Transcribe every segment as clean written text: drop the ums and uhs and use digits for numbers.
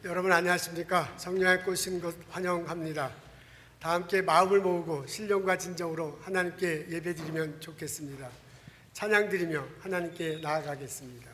여러분 안녕하십니까? 성령의 꽃 신 것 환영합니다. 다 함께 마음을 모으고 신령과 진정으로 하나님께 예배드리면 좋겠습니다. 찬양드리며 하나님께 나아가겠습니다.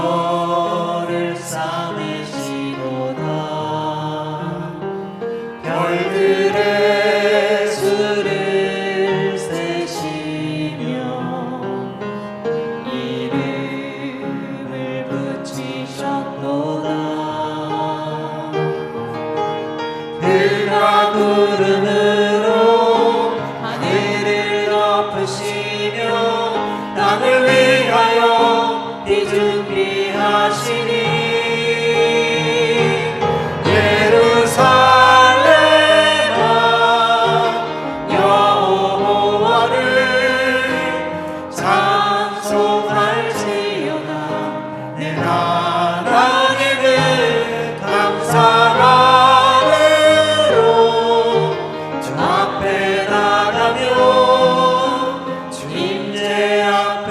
상처를 싸매시도다. 별들의 수를 세시며 이름을 붙이셨도다. 그가 구름으로 하늘을 덮으시며 땅을 위하여 준비하시니 예루살렘아 여호와를 찬송할지어다. 내 하나님을 감사함으로 주 앞에 나가며 주 임재 앞에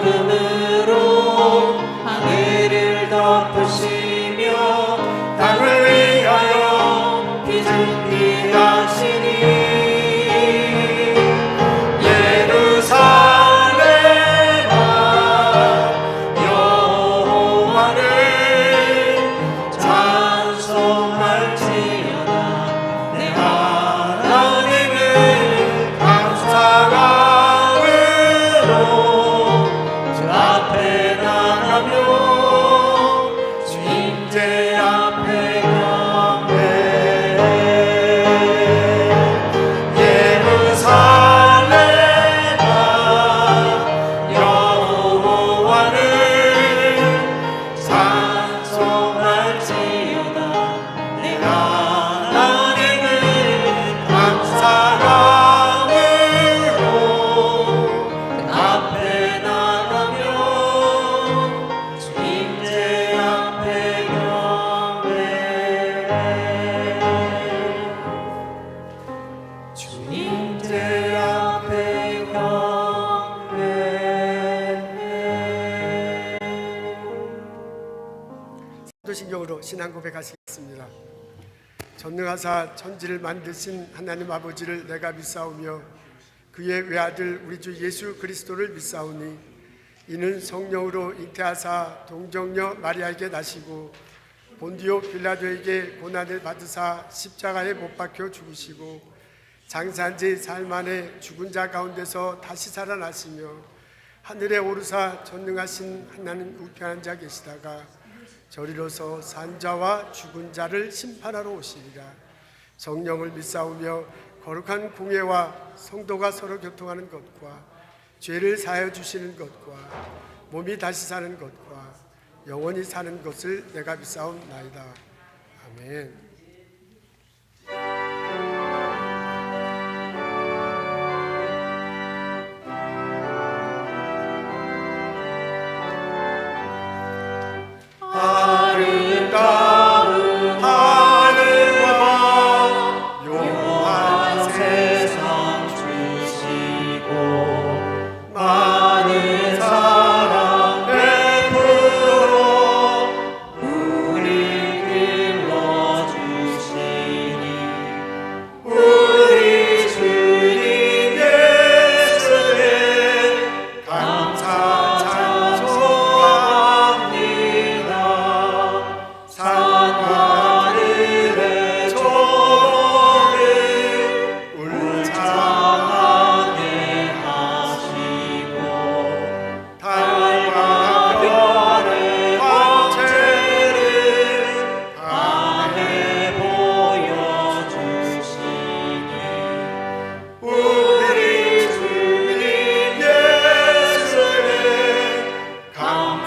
구름으로 하늘을 덮으시며 땅을 위하여 비 준비하시니 예루살렘아 여호와를 찬송할지어다. 내 하나님을 감사함으로 앞에 나가며 주 임재 앞에 경배. 예루살렘아 여호와를 찬송할지어다. 내 하나님을 감사함으로 그 앞에 나가며 주 임재 앞에 경배. 주 임재 앞에 경배. 사도신경으로 신앙 고백하시겠습니다. 전능하사 천지를 만드신 하나님 아버지를 내가 믿사오며 그의 외아들 우리 주 예수 그리스도를 믿사오니 이는 성령으로 잉태하사 동정녀 마리아에게 나시고 본디오 빌라도에게 고난을 받으사 십자가에 못 박혀 죽으시고 장사한 지 사흘 만에 죽은 자 가운데서 다시 살아나시며 하늘에 오르사 전능하신 하나님 우편한 자 계시다가 저리로서 산자와 죽은 자를 심판하러 오시리라. 성령을 믿사오며 거룩한 공예와 성도가 서로 교통하는 것과 죄를 사하여 주시는 것과 몸이 다시 사는 것과 영원히 사는 것을 내가 믿사옵나이다. 아멘.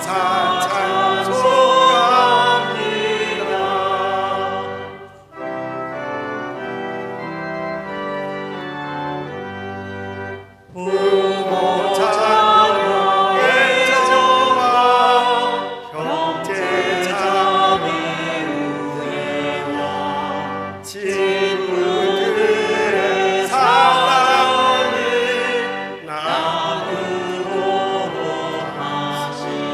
감사 찬송합니다. 부모 자녀 애정과 형제 자매 은혜와 친구들의 사랑을 나누도록 하시니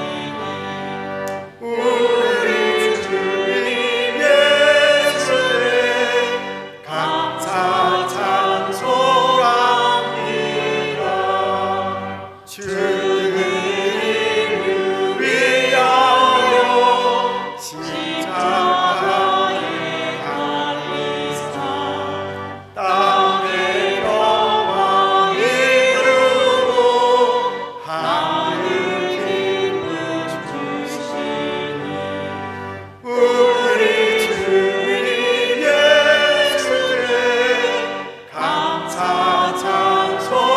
우리 주님 예수의 감사 찬송합니다. 주를 위하여 십자가에 달리사 땅의 평화 이루고 하늘 기쁨 주시니 우리 주님 예수의 감사 찬송합니다.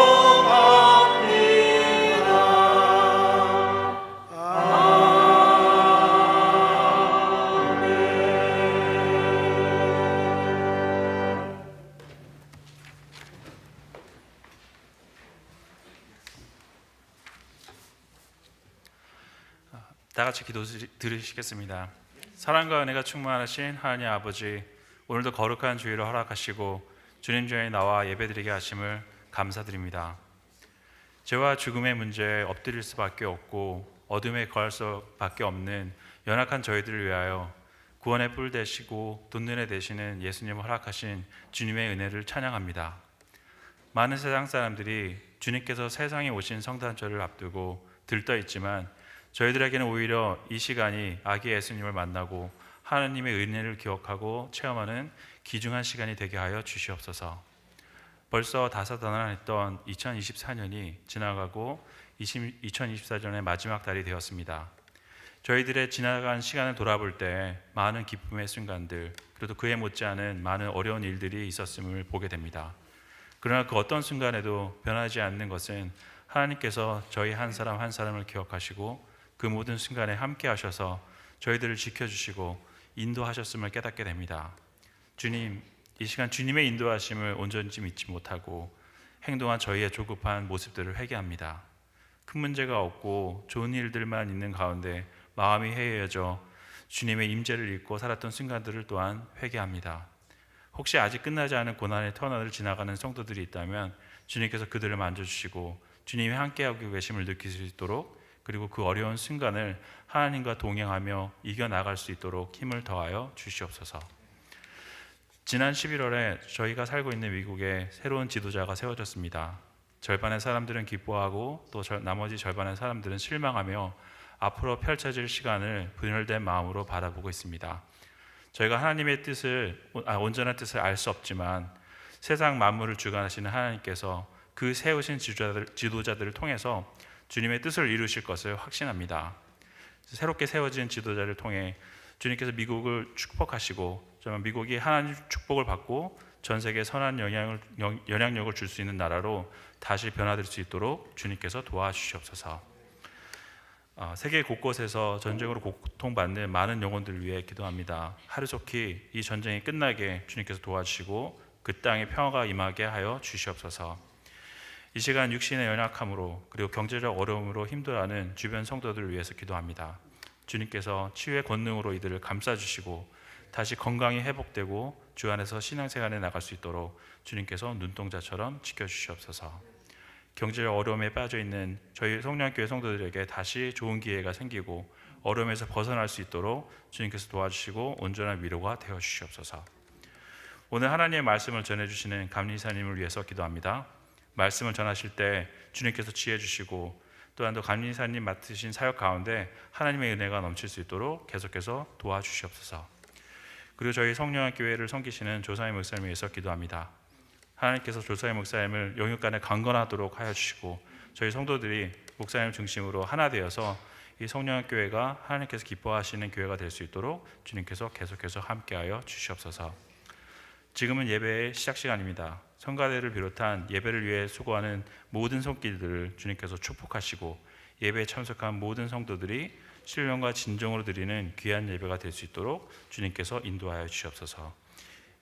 다 같이 기도 드리시겠습니다. 사랑과 은혜가 충만하신 하나님 아버지, 오늘도 거룩한 주일을 허락하시고 주님 전에 나와 예배드리게 하심을 감사드립니다. 죄와 죽음의 문제에 엎드릴 수밖에 없고 어둠에 거할 수밖에 없는 연약한 저희들을 위하여 구원의 뿔 되시고 돈눈에 되시는 예수님을 허락하신 주님의 은혜를 찬양합니다. 많은 세상 사람들이 주님께서 세상에 오신 성탄절을 앞두고 들떠 있지만 저희들에게는 오히려 이 시간이 아기 예수님을 만나고 하나님의 은혜를 기억하고 체험하는 귀중한 시간이 되게 하여 주시옵소서. 벌써 다사다난했던 2024년이 지나가고 2024년의 마지막 달이 되었습니다. 저희들의 지나간 시간을 돌아볼 때 많은 기쁨의 순간들, 그래도 그에 못지않은 많은 어려운 일들이 있었음을 보게 됩니다. 그러나 그 어떤 순간에도 변하지 않는 것은 하나님께서 저희 한 사람 한 사람을 기억하시고 그 모든 순간에 함께 하셔서 저희들을 지켜주시고 인도하셨음을 깨닫게 됩니다. 주님, 이 시간 주님의 인도하심을 온전히 믿지 못하고 행동한 저희의 조급한 모습들을 회개합니다. 큰 문제가 없고 좋은 일들만 있는 가운데 마음이 해이해져 주님의 임재를 잊고 살았던 순간들을 또한 회개합니다. 혹시 아직 끝나지 않은 고난의 터널을 지나가는 성도들이 있다면 주님께서 그들을 만져주시고 주님이 함께하고 계심을 느낄 수 있도록, 그리고 그 어려운 순간을 하나님과 동행하며 이겨나갈 수 있도록 힘을 더하여 주시옵소서. 지난 11월에 저희가 살고 있는 미국에 새로운 지도자가 세워졌습니다. 절반의 사람들은 기뻐하고 또 나머지 절반의 사람들은 실망하며 앞으로 펼쳐질 시간을 분열된 마음으로 바라보고 있습니다. 저희가 하나님의 뜻을, 온전한 뜻을 알 수 없지만 세상 만물을 주관하시는 하나님께서 그 세우신 지도자들을 통해서 주님의 뜻을 이루실 것을 확신합니다. 새롭게 세워진 지도자를 통해 주님께서 미국을 축복하시고 정말 미국이 하나님의 축복을 받고 전 세계에 선한 영향력을 줄 수 있는 나라로 다시 변화될 수 있도록 주님께서 도와주시옵소서. 세계 곳곳에서 전쟁으로 고통받는 많은 영혼들을 위해 기도합니다. 하루속히 이 전쟁이 끝나게 주님께서 도와주시고 그 땅에 평화가 임하게 하여 주시옵소서. 이 시간 육신의 연약함으로 그리고 경제적 어려움으로 힘들어하는 주변 성도들을 위해서 기도합니다. 주님께서 치유의 권능으로 이들을 감싸주시고 다시 건강이 회복되고 주 안에서 신앙생활에 나갈 수 있도록 주님께서 눈동자처럼 지켜주시옵소서. 경제적 어려움에 빠져있는 저희 성령교회 성도들에게 다시 좋은 기회가 생기고 어려움에서 벗어날 수 있도록 주님께서 도와주시고 온전한 위로가 되어주시옵소서. 오늘 하나님의 말씀을 전해주시는 감리사님을 위해서 기도합니다. 말씀을 전하실 때 주님께서 지혜 주시고 또한 또 감리사님 맡으신 사역 가운데 하나님의 은혜가 넘칠 수 있도록 계속해서 도와주시옵소서. 그리고 저희 성령교회를 섬기시는 조사임 목사님 위해서 기도합니다. 하나님께서 조사임 목사님을 영육간에 강건하도록 하여 주시고 저희 성도들이 목사님 중심으로 하나 되어서 이 성령교회가 하나님께서 기뻐하시는 교회가 될 수 있도록 주님께서 계속해서 함께하여 주시옵소서. 지금은 예배의 시작 시간입니다. 성가대를 비롯한 예배를 위해 수고하는 모든 손길들을 주님께서 축복하시고 예배에 참석한 모든 성도들이 신령과 진정으로 드리는 귀한 예배가 될 수 있도록 주님께서 인도하여 주시옵소서.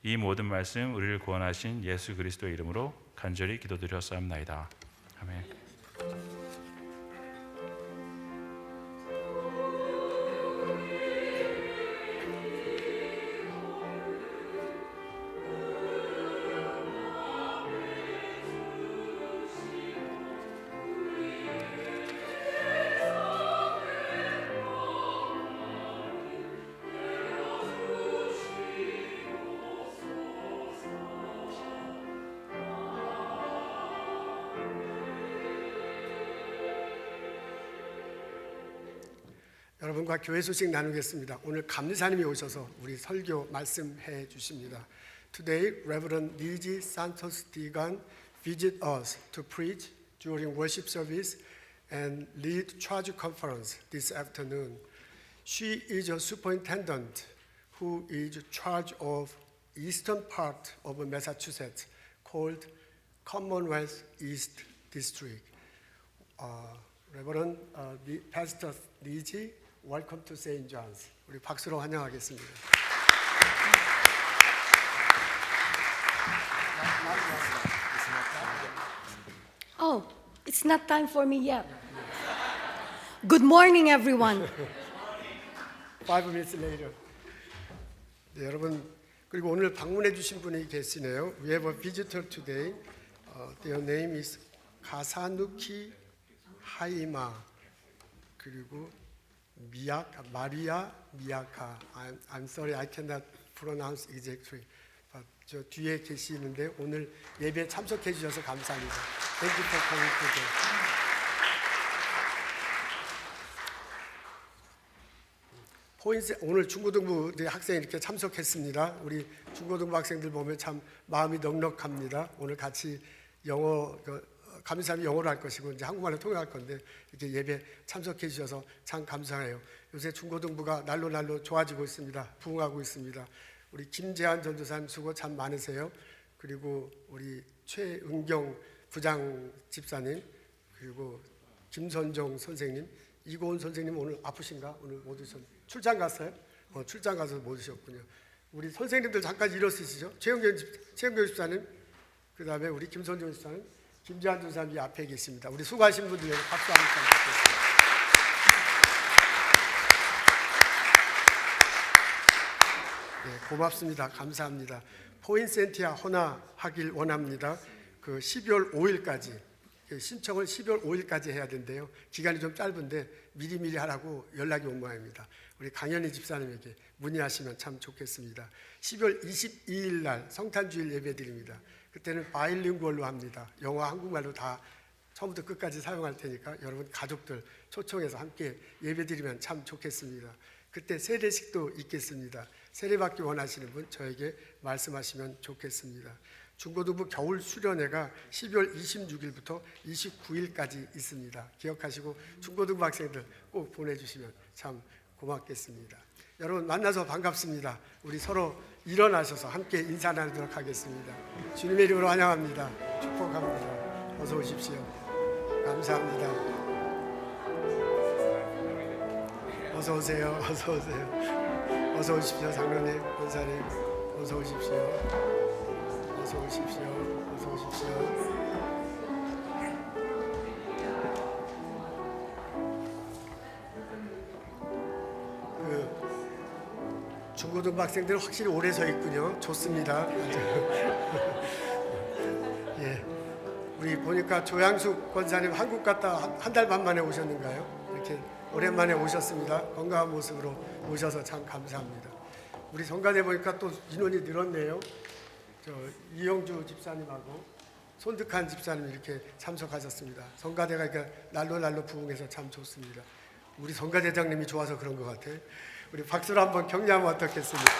이 모든 말씀 우리를 구원하신 예수 그리스도의 이름으로 간절히 기도드렸사옵나이다. 아멘. 여러분과 교회 소식 나누겠습니다. 오늘 감리사님이 오셔서 우리 설교 말씀해 주십니다. Today, Reverend Niji Santos Digan visit us to preach during worship service and lead church conference this afternoon. She is a superintendent who is in charge of eastern part of Massachusetts called Commonwealth East District. Reverend Pastor Niji, welcome to St. John's. 우리 박수로 환영하겠습니다. Oh, it's not time for me yet. Good morning, everyone. 5 minutes later. 네, 여러분, 그리고 오늘 방문해 주신 분이 계시네요. We have a visitor today. Their name is 가사누키 하이마. 그리고 마리아 미야카. I'm sorry, I cannot pronounce exactly. 저 뒤에 계시는데 오늘 예배에 참석해 주셔서 감사합니다. Thank you for coming today. 오늘 중고등부 학생이 이렇게 참석했습니다. 우리 중고등부 학생들 보면 참 마음이 넉넉합니다. 오늘 같이 영어 감사함이 영어로 할 것이고 이제 한국말로 통역할 건데 이렇게 예배 참석해 주셔서 참 감사해요. 요새 중고등부가 날로 좋아지고 있습니다. 부흥하고 있습니다. 우리 김재한 전도사님 수고 참 많으세요. 그리고 우리 최은경 부장 집사님, 그리고 김선종 선생님, 이고은 선생님 오늘 아프신가? 오늘 못 오셨. 출장 갔어요? 출장 가서 못 오셨군요. 우리 선생님들 잠깐 일어서시죠. 최은경 집사님, 그 다음에 우리 김선종 집사님, 김재한 전사님 앞에 계십니다. 우리 수고하신 분들 박수 한번 부탁드립니다. 네, 고맙습니다. 감사합니다. 포인센티아 헌화하길 원합니다. 그 12월 5일까지 신청을 12월 5일까지 해야 된대요. 기간이 좀 짧은데 미리 하라고 연락이 온 모양입니다. 우리 강현희 집사님에게 문의하시면 참 좋겠습니다. 12월 22일 날 성탄주일 예배 드립니다. 그때는 바일링구얼로 합니다. 영어, 한국말로 다 처음부터 끝까지 사용할 테니까 여러분 가족들 초청해서 함께 예배 드리면 참 좋겠습니다. 그때 세례식도 있겠습니다. 세례받기 원하시는 분 저에게 말씀하시면 좋겠습니다. 중고등부 겨울 수련회가 12월 26일부터 29일까지 있습니다. 기억하시고 중고등부 학생들 꼭 보내주시면 참 고맙겠습니다. 여러분 만나서 반갑습니다. 우리 서로 일어나셔서 함께 인사 나누도록 하겠습니다. 주님의 이름으로 환영합니다. 축복합니다. 어서 오십시오. 감사합니다. 어서 오세요. 어서 오세요. 어서 오십시오. 장로님, 권사님, 어서 오십시오. 어서 오십시오. 어서 오십시오. 중고등부 학생들 확실히 오래 서 있군요. 좋습니다. 예, 우리 보니까 조양숙 권사님 한국 갔다 한 달 반 만에 오셨는가요? 이렇게 오랜만에 오셨습니다. 건강한 모습으로 오셔서 참 감사합니다. 우리 성가대 보니까 또 인원이 늘었네요. 저 이영주 집사님하고 손득한 집사님 이렇게 참석하셨습니다. 성가대가 이렇게 날로 부흥해서 참 좋습니다. 우리 성가대장님이 좋아서 그런 것 같아요. 우리 박수로 한번 격려하면 어떻겠습니까?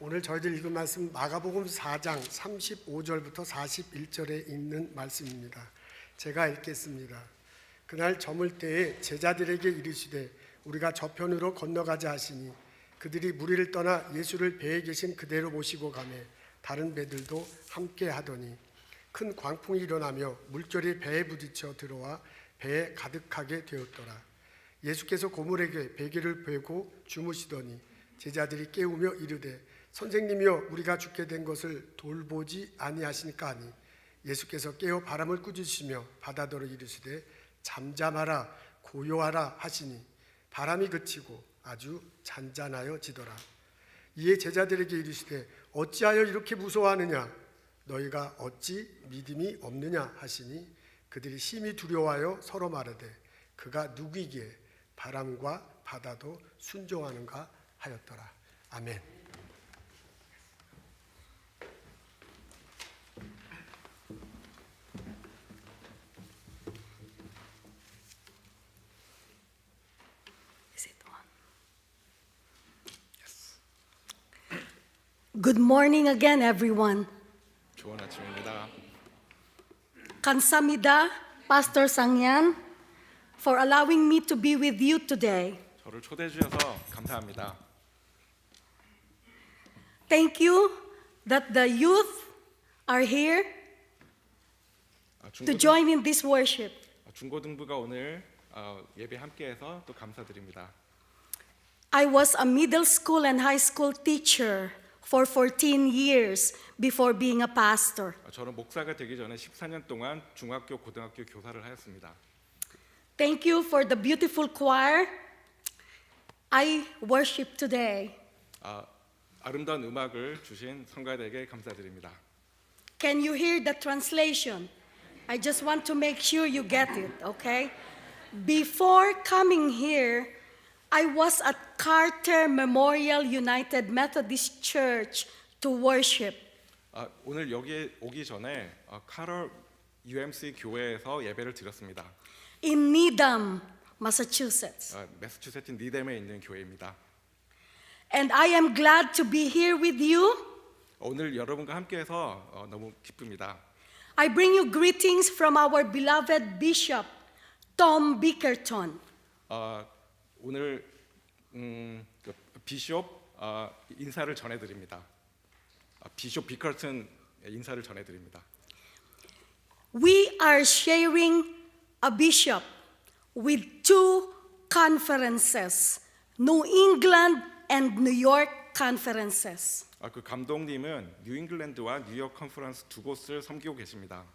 오늘 저희들 읽은 말씀 마가복음 4장 35절부터 41절에 있는 말씀입니다. 제가 읽겠습니다. 그날 저물 때에 제자들에게 이르시되 우리가 저편으로 건너가자 하시니 그들이 무리를 떠나 예수를 배에 계신 그대로 모시고 가매 다른 배들도 함께 하더니 큰 광풍이 일어나며 물결이 배에 부딪혀 들어와 배에 가득하게 되었더라. 예수께서 고물에게 베개를 베고 주무시더니 제자들이 깨우며 이르되 선생님이여 우리가 죽게 된 것을 돌보지 아니하시니까 하니 예수께서 깨어 바람을 꾸짖으시며 바다더러 이르시되 잠잠하라 고요하라 하시니 바람이 그치고 아주 잔잔하여지더라. 이에 제자들에게 이르시되 어찌하여 이렇게 무서워하느냐 너희가 어찌 믿음이 없느냐 하시니 그들이 심히 두려워하여 서로 말하되 그가 누구이기에 바람과 바다도 순종하는가 하였더라. 아멘. Is it on? Good morning again, everyone. 좋은 아침입니다. Kamsahamnida, Pastor Sangyan, for allowing me to be with you today. 저를 초대해 주셔서 감사합니다. Thank you that the youth are here to join in this worship. 중고등부가 오늘 예배 함께해서 또 감사드립니다. I was a middle school and high school teacher for 14 years before being a pastor. 저는 목사가 되기 전에 14년 동안 중학교, 고등학교 교사를 하였습니다. Thank you for the beautiful choir. I worship today. 아름다운 음악을 주신 성가대에게 감사드립니다. Can you hear the translation? I just want to make sure you get it, okay? Before coming here, I was at Carter Memorial United Methodist Church to worship. 오늘 여기에 오기 전에 카럴 UMC 교회에서 예배를 드렸습니다. In Needham, Massachusetts. 매사추세츠 니뎀에 있는 교회입니다. And I am glad to be here with you. 오늘 여러분과 함께해서 너무 기쁩니다. I bring you greetings from our beloved Bishop, Tom Bickerton. 오늘 비숍 인사를 전해드립니다. 비숍 비컬튼 인사를 전해드립니다. We are sharing a bishop with two conferences, New England and New York conferences. 그 감독님은 뉴잉글랜드와 뉴욕 컨퍼런스 두 곳을 섬기고 계십니다.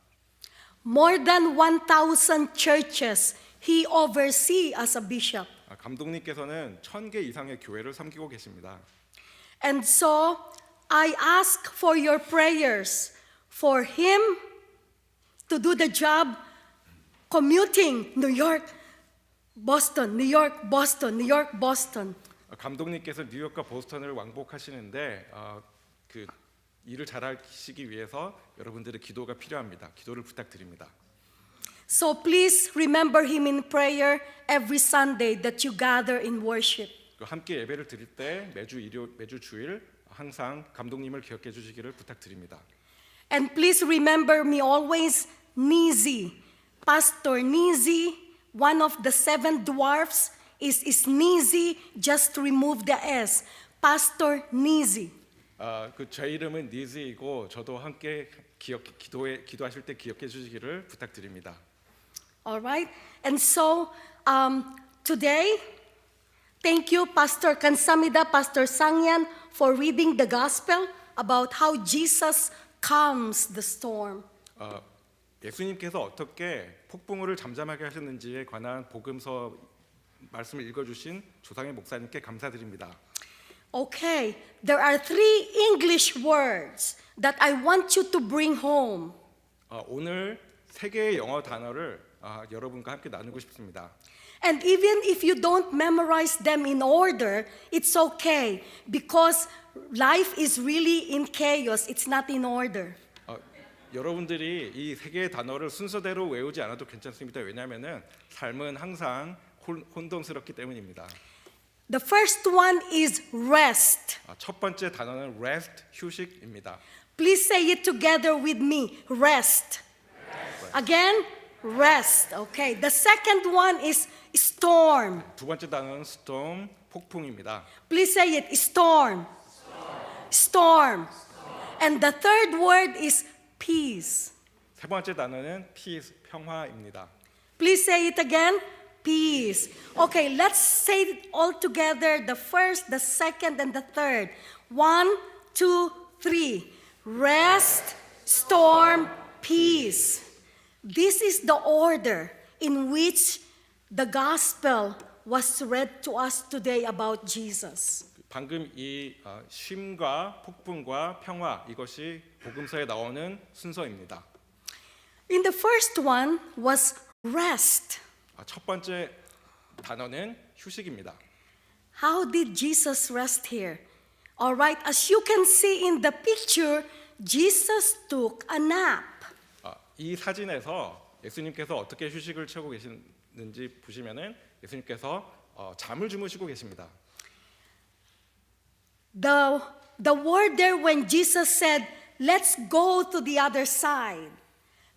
More than 1,000 churches he oversees as a bishop. 감독님께서는 1,000개 이상의 교회를 섬기고 계십니다. And so I ask for your prayers for him to do the job commuting New York, Boston, New York, Boston, New York, Boston. 감독님께서 뉴욕과 보스턴을 왕복하시는데 그 일을 잘하시기 위해서 여러분들의 기도가 필요합니다. 기도를 부탁드립니다. So please remember him in prayer every Sunday that you gather in worship. 함께 예배를 드릴 때 매주 주일 항상 감독님을 기억해 주시기를 부탁드립니다. And please remember me always, Nizi, Pastor Nizi, one of the 7 dwarfs is Nizi, just to remove the S, Pastor Nizi. 제 이름은 니즈이고 저도 함께 기도하실 때 기억해 주시기를 부탁드립니다. All right, and so today, thank you, Pastor Kamsahamnida, Pastor Sangyan, for reading the gospel about how Jesus calms the storm. 예수님께서 어떻게 폭풍우를 잠잠하게 하셨는지에 관한 복음서 말씀을 읽어주신 조상의 목사님께 감사드립니다. Okay, there are 3 English words that I want you to bring home. 오늘 3개의 영어 단어를 여러분과 함께 나누고 싶습니다. And even if you don't memorize them in order, it's okay because life is really in chaos. It's not in order. 여러분들이 이 3개의 단어를 순서대로 외우지 않아도 괜찮습니다. 왜냐하면은 삶은 항상 혼돈스럽기 때문입니다. The first one is rest. 첫 번째 단어는 rest, 휴식입니다. Please say it together with me. Rest. Again, rest. Okay. The second one is storm. 두 번째 단어는 storm, 폭풍입니다. Please say it. Storm. Storm. And the third word is peace. 세 번째 단어는 peace, 평화입니다. Please say it again. Peace. Okay, let's say it all together. The first, the second, and the third. 1, 2, 3. Rest, storm, peace. This is the order in which the gospel was read to us today about Jesus. 방금 이 쉼과 폭풍과 평화 이것이 복음서에 나오는 순서입니다. In the first one was rest. 첫 번째 단어는 휴식입니다. How did Jesus rest here? All right, as you can see in the picture, Jesus took a nap. 이 사진에서 예수님께서 어떻게 휴식을 취하고 계시는지 보시면은 예수님께서 잠을 주무시고 계십니다. The word there when Jesus said, "Let's go to the other side.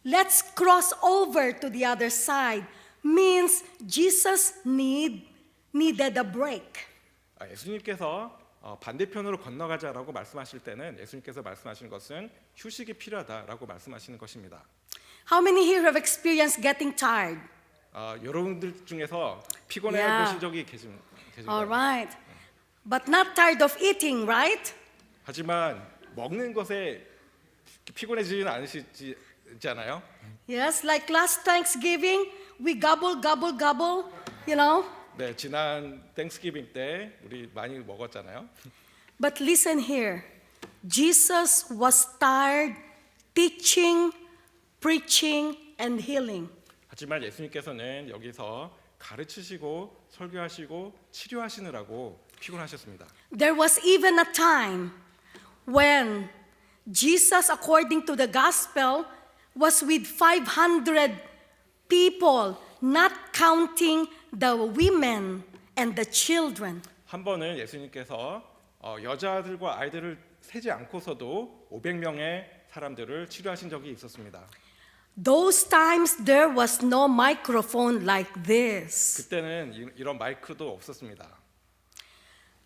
Let's cross over to the other side," means Jesus needed a break. 예수님께서 반대편으로 건너가자라고 말씀하실 때는 예수님께서 말씀하시는 것은 휴식이 필요하다라고 말씀하시는 것입니다. How many here have experienced getting tired? 여러분들 중에서 피곤해 Yeah. 보신 적이 계신가요? All right. But not tired of eating, right? 하지만 먹는 것에 피곤해지지는 않으시잖아요. Yes, like last Thanksgiving, we gobble, gobble, gobble, you know? 네, 지난 땡스기빙 때 우리 많이 먹었잖아요. But listen here. Jesus was tired teaching, preaching, and healing. 하지만 예수님께서는 여기서 가르치시고 설교하시고 치료하시느라고 피곤하셨습니다. There was even a time when Jesus, according to the gospel, was with 500 people, not counting the women and the children. 한 번은 예수님께서 여자들과 아이들을 세지 않고서도 500명의 사람들을 치료하신 적이 있었습니다. Those times there was no microphone like this, 그때는 이런 마이크도 없었습니다.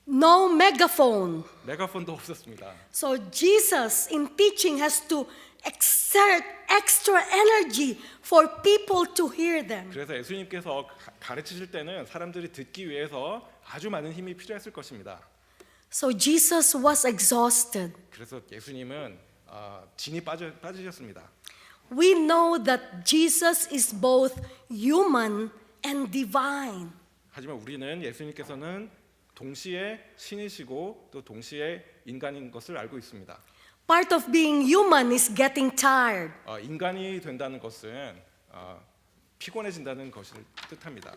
no megaphone. 메가폰도 없었습니다. So Jesus in teaching has to exert extra energy for people to hear them. 그래서 예수님께서 가르치실 때는 사람들이 듣기 위해서 아주 많은 힘이 필요했을 것입니다. So Jesus was exhausted. 그래서 예수님은 진이 빠지셨습니다. We know that Jesus is both human and divine. 하지만 우리는 예수님께서는 동시에 신이시고 또 동시에 인간인 것을 알고 있습니다. Part of being human is getting tired. 인간이 된다는 것은 피곤해진다는 것을 뜻합니다.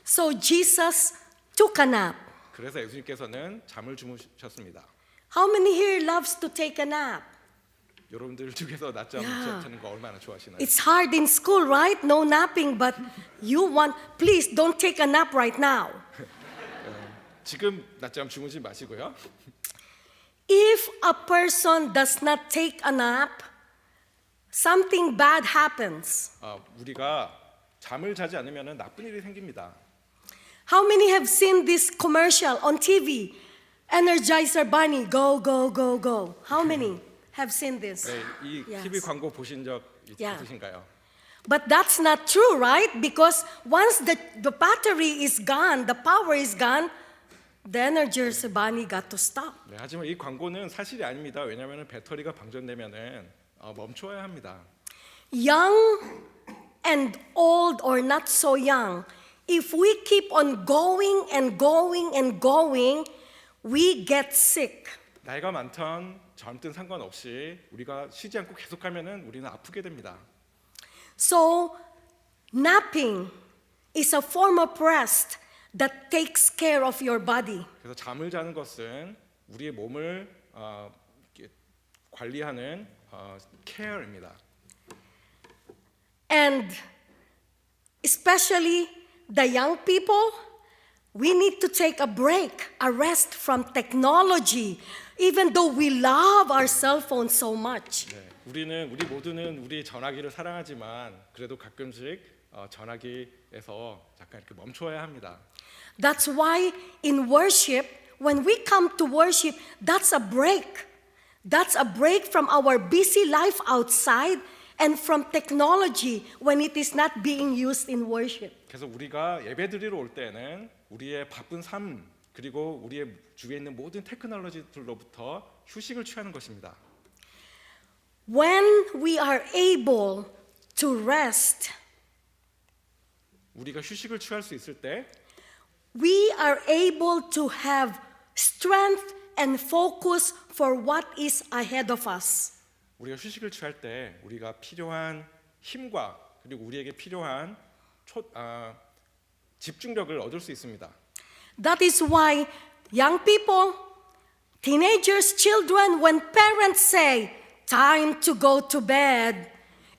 So Jesus took a nap. 그래서 예수님께서는 잠을 주무셨습니다. How many here loves to take a nap? 여러분들 중에서 낮잠 Yeah. 자는 거 얼마나 좋아하시나요? It's hard in school, right? No napping, but you want, please don't take a nap right now. 지금 낮잠 주무시지 마시고요. If a person does not take a nap, something bad happens. 우리가 잠을 자지 않으면 나쁜 일이 생깁니다. How many have seen this commercial on TV? Energizer Bunny, go, go, go, go. How many have seen this? 네, 이 Yes. TV 광고 보신 적 Yeah. 있으신가요? But that's not true, right? Because once the battery is gone, the power is gone, the Energizer Bunny got to stop. 네, 하지만 이 광고는 사실이 아닙니다. 왜냐하면 배터리가 방전되면은 멈춰야 합니다. Young and old or not so young, if we keep on going and going and going, we get sick. 나이가 많던 젊든 상관없이 우리가 쉬지 않고 계속하면은 우리는 아프게 됩니다. So, napping is a form of rest that takes care of your body. 그래서 잠을 자는 것은 우리의 몸을 관리하는 케어입니다. And especially the young people, we need to take a break, a rest from technology, even though we love our cell phone so much. 네, 우리 모두는 우리 전화기를 사랑하지만 그래도 가끔씩 전화기에서 잠깐 이렇게 멈춰야 합니다. That's why in worship, when we come to worship, that's a break. That's a break from our busy life outside and from technology when it is not being used in worship. 그래서 우리가 예배드리러 올 때는 우리의 바쁜 삶 그리고 우리의 주위에 있는 모든 테크놀로지들로부터 휴식을 취하는 것입니다. When we are able to rest, 우리가 휴식을 취할 수 있을 때 we are able to have strength and focus for what is ahead of us. 우리가 휴식을 취할 때 우리가 필요한 힘과 그리고 우리에게 필요한 집중력을 얻을 수 있습니다. That is why young people, teenagers, children, when parents say, time to go to bed,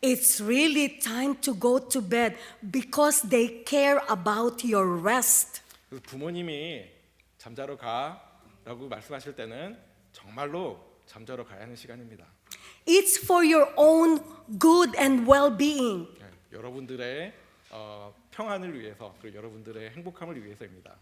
it's really time to go to bed because they care about your rest. 그래서 부모님이 잠자러 가라고 말씀하실 때는 정말로 잠자러 가야 하는 시간입니다. It's for your own good and well-being. 네, 여러분들의 평안을 위해서 그리고 여러분들의 행복함을 위해서입니다.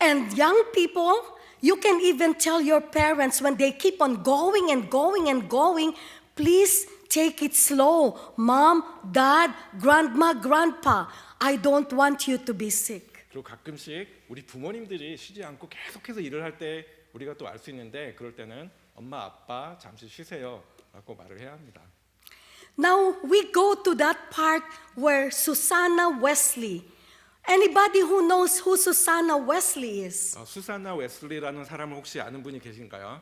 And young people, you can even tell your parents when they keep on going and going and going, please take it slow. Mom, Dad, Grandma, Grandpa, I don't want you to be sick. 그리고 가끔씩 우리 부모님들이 쉬지 않고 계속해서 일을 할 때 우리가 또 알 수 있는데 그럴 때는 엄마, 아빠 잠시 쉬세요라고 말을 해야 합니다. Now we go to that part where Susanna Wesley. Anybody who knows who Susanna Wesley is? 수산나 웨슬리라는 사람을 혹시 아는 분이 계신가요?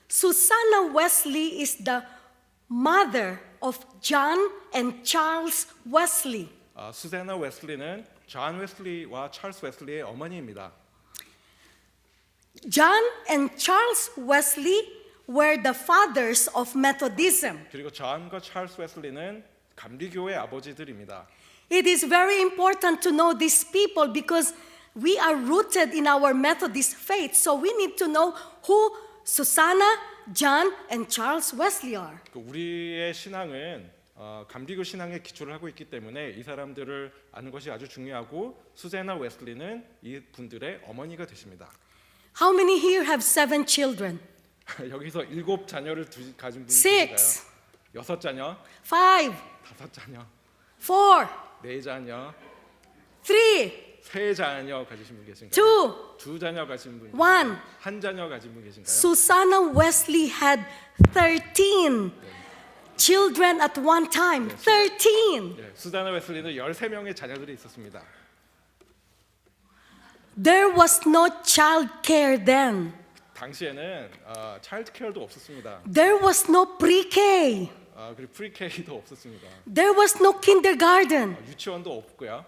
Susanna Wesley is the mother of John and Charles Wesley. 수산나 웨슬리는 존 웨슬리와 찰스 웨슬리의 어머니입니다. John and Charles Wesley were the fathers of Methodism. 그리고 존과 찰스 웨슬리는 감리교의 아버지들입니다. It is very important to know these people because we are rooted in our Methodist faith. So we need to know who Susanna, John, and Charles Wesley are. 우리의 신앙은 감리교 신앙에 기초를 하고 있기 때문에 이 사람들을 아는 것이 아주 중요하고 수제나 웨슬리는 이 분들의 어머니가 되십니다. How many here have 7 children? 여기서 7 자녀를 가진 분이 6, 계신가요? 6 자녀, 5, 5 자녀, 4, 4 자녀, 3, 3 자녀 가지신 분 계신가요? 2, 2 자녀 가진 분, 1. 1 자녀 가진 분 계신가요? Susanna Wesley had 13 children at one time. 13. 네, 수다나 웨슬리는 13명의 자녀들이 있었습니다. There was no child care then. 당시에는 차일드 케어도 없었습니다. There was no pre-K. 그리고 프리케이도 없었습니다. There was no kindergarten. 유치원도 없고요.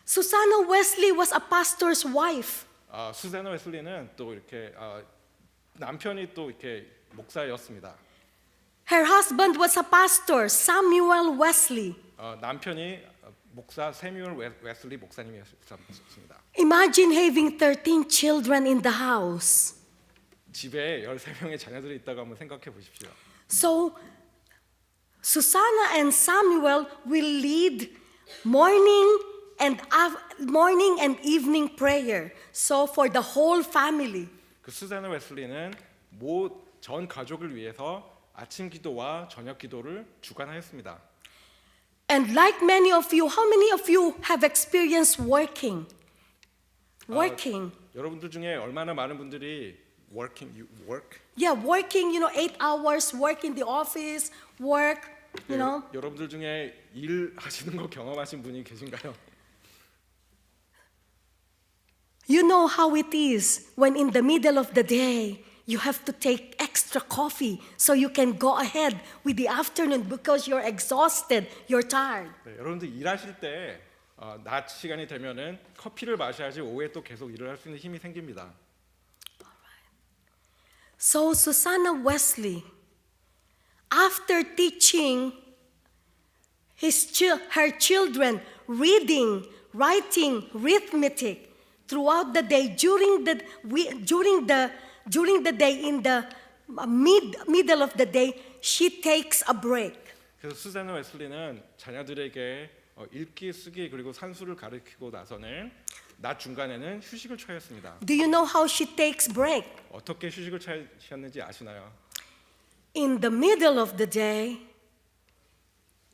Susanna Wesley was a pastor's wife. 수자나 웨슬리는 또 이렇게 남편이 또 이렇게 목사였습니다. Her husband was a pastor, Samuel Wesley. 남편이 목사 세뮤얼 웨슬리 목사님이었습니다. Imagine having 13 children in the house. 집에 13명의 자녀들이 있다고 한번 생각해 보십시오. So, Susanna and Samuel will lead morning and evening prayer. So for the whole family. 그 수자나 웨슬리는 전 가족을 위해서 아침 기도와 저녁 기도를 주관하였습니다. And like many of you, how many of you have experienced working? 여러분들 중에 얼마나 많은 분들이 work? Yeah, working, 8 hours, work in the office, work, 여러분들 중에 일하시는 거 경험하신 분이 계신가요? You know how it is when in the middle of the day, you have to take extra coffee so you can go ahead with the afternoon because you're exhausted, you're tired. 네, 여러분들 일하실 때 낮 시간이 되면은 커피를 마셔야지 오후에 또 계속 일을 할 수 있는 힘이 생깁니다. So Susanna Wesley, after teaching her children reading, writing, arithmetic, throughout the day, during the day, in the middle of the day, she takes a break. 그래서 수잔 웨슬리는 자녀들에게 읽기, 쓰기 그리고 산수를 가르치고 나서는 낮 중간에는 휴식을 취하였습니다. Do you know how she takes break? 어떻게 휴식을 취하셨는지 아시나요? In the middle of the day,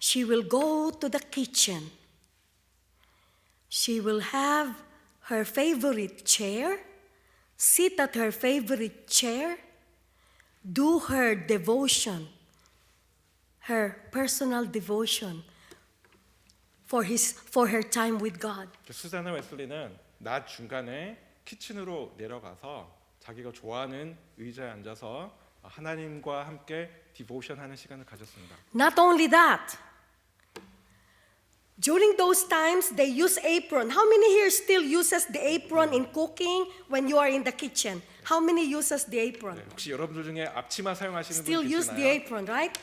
she will go to the kitchen. She will have her favorite chair, sit at her favorite chair, do her devotion, her personal devotion for her time with God. 수잔 웨슬리는 낮 중간에 키친으로 내려가서 자기가 좋아하는 의자에 앉아서 하나님과 함께 디보션하는 시간을 가졌습니다. Not only that, during those times they use apron. How many here still uses the apron in cooking when you are in the kitchen? How many uses the apron? 네, 혹시 여러분들 중에 앞치마 사용하시는 Still 분 use the 계시나요? apron, right?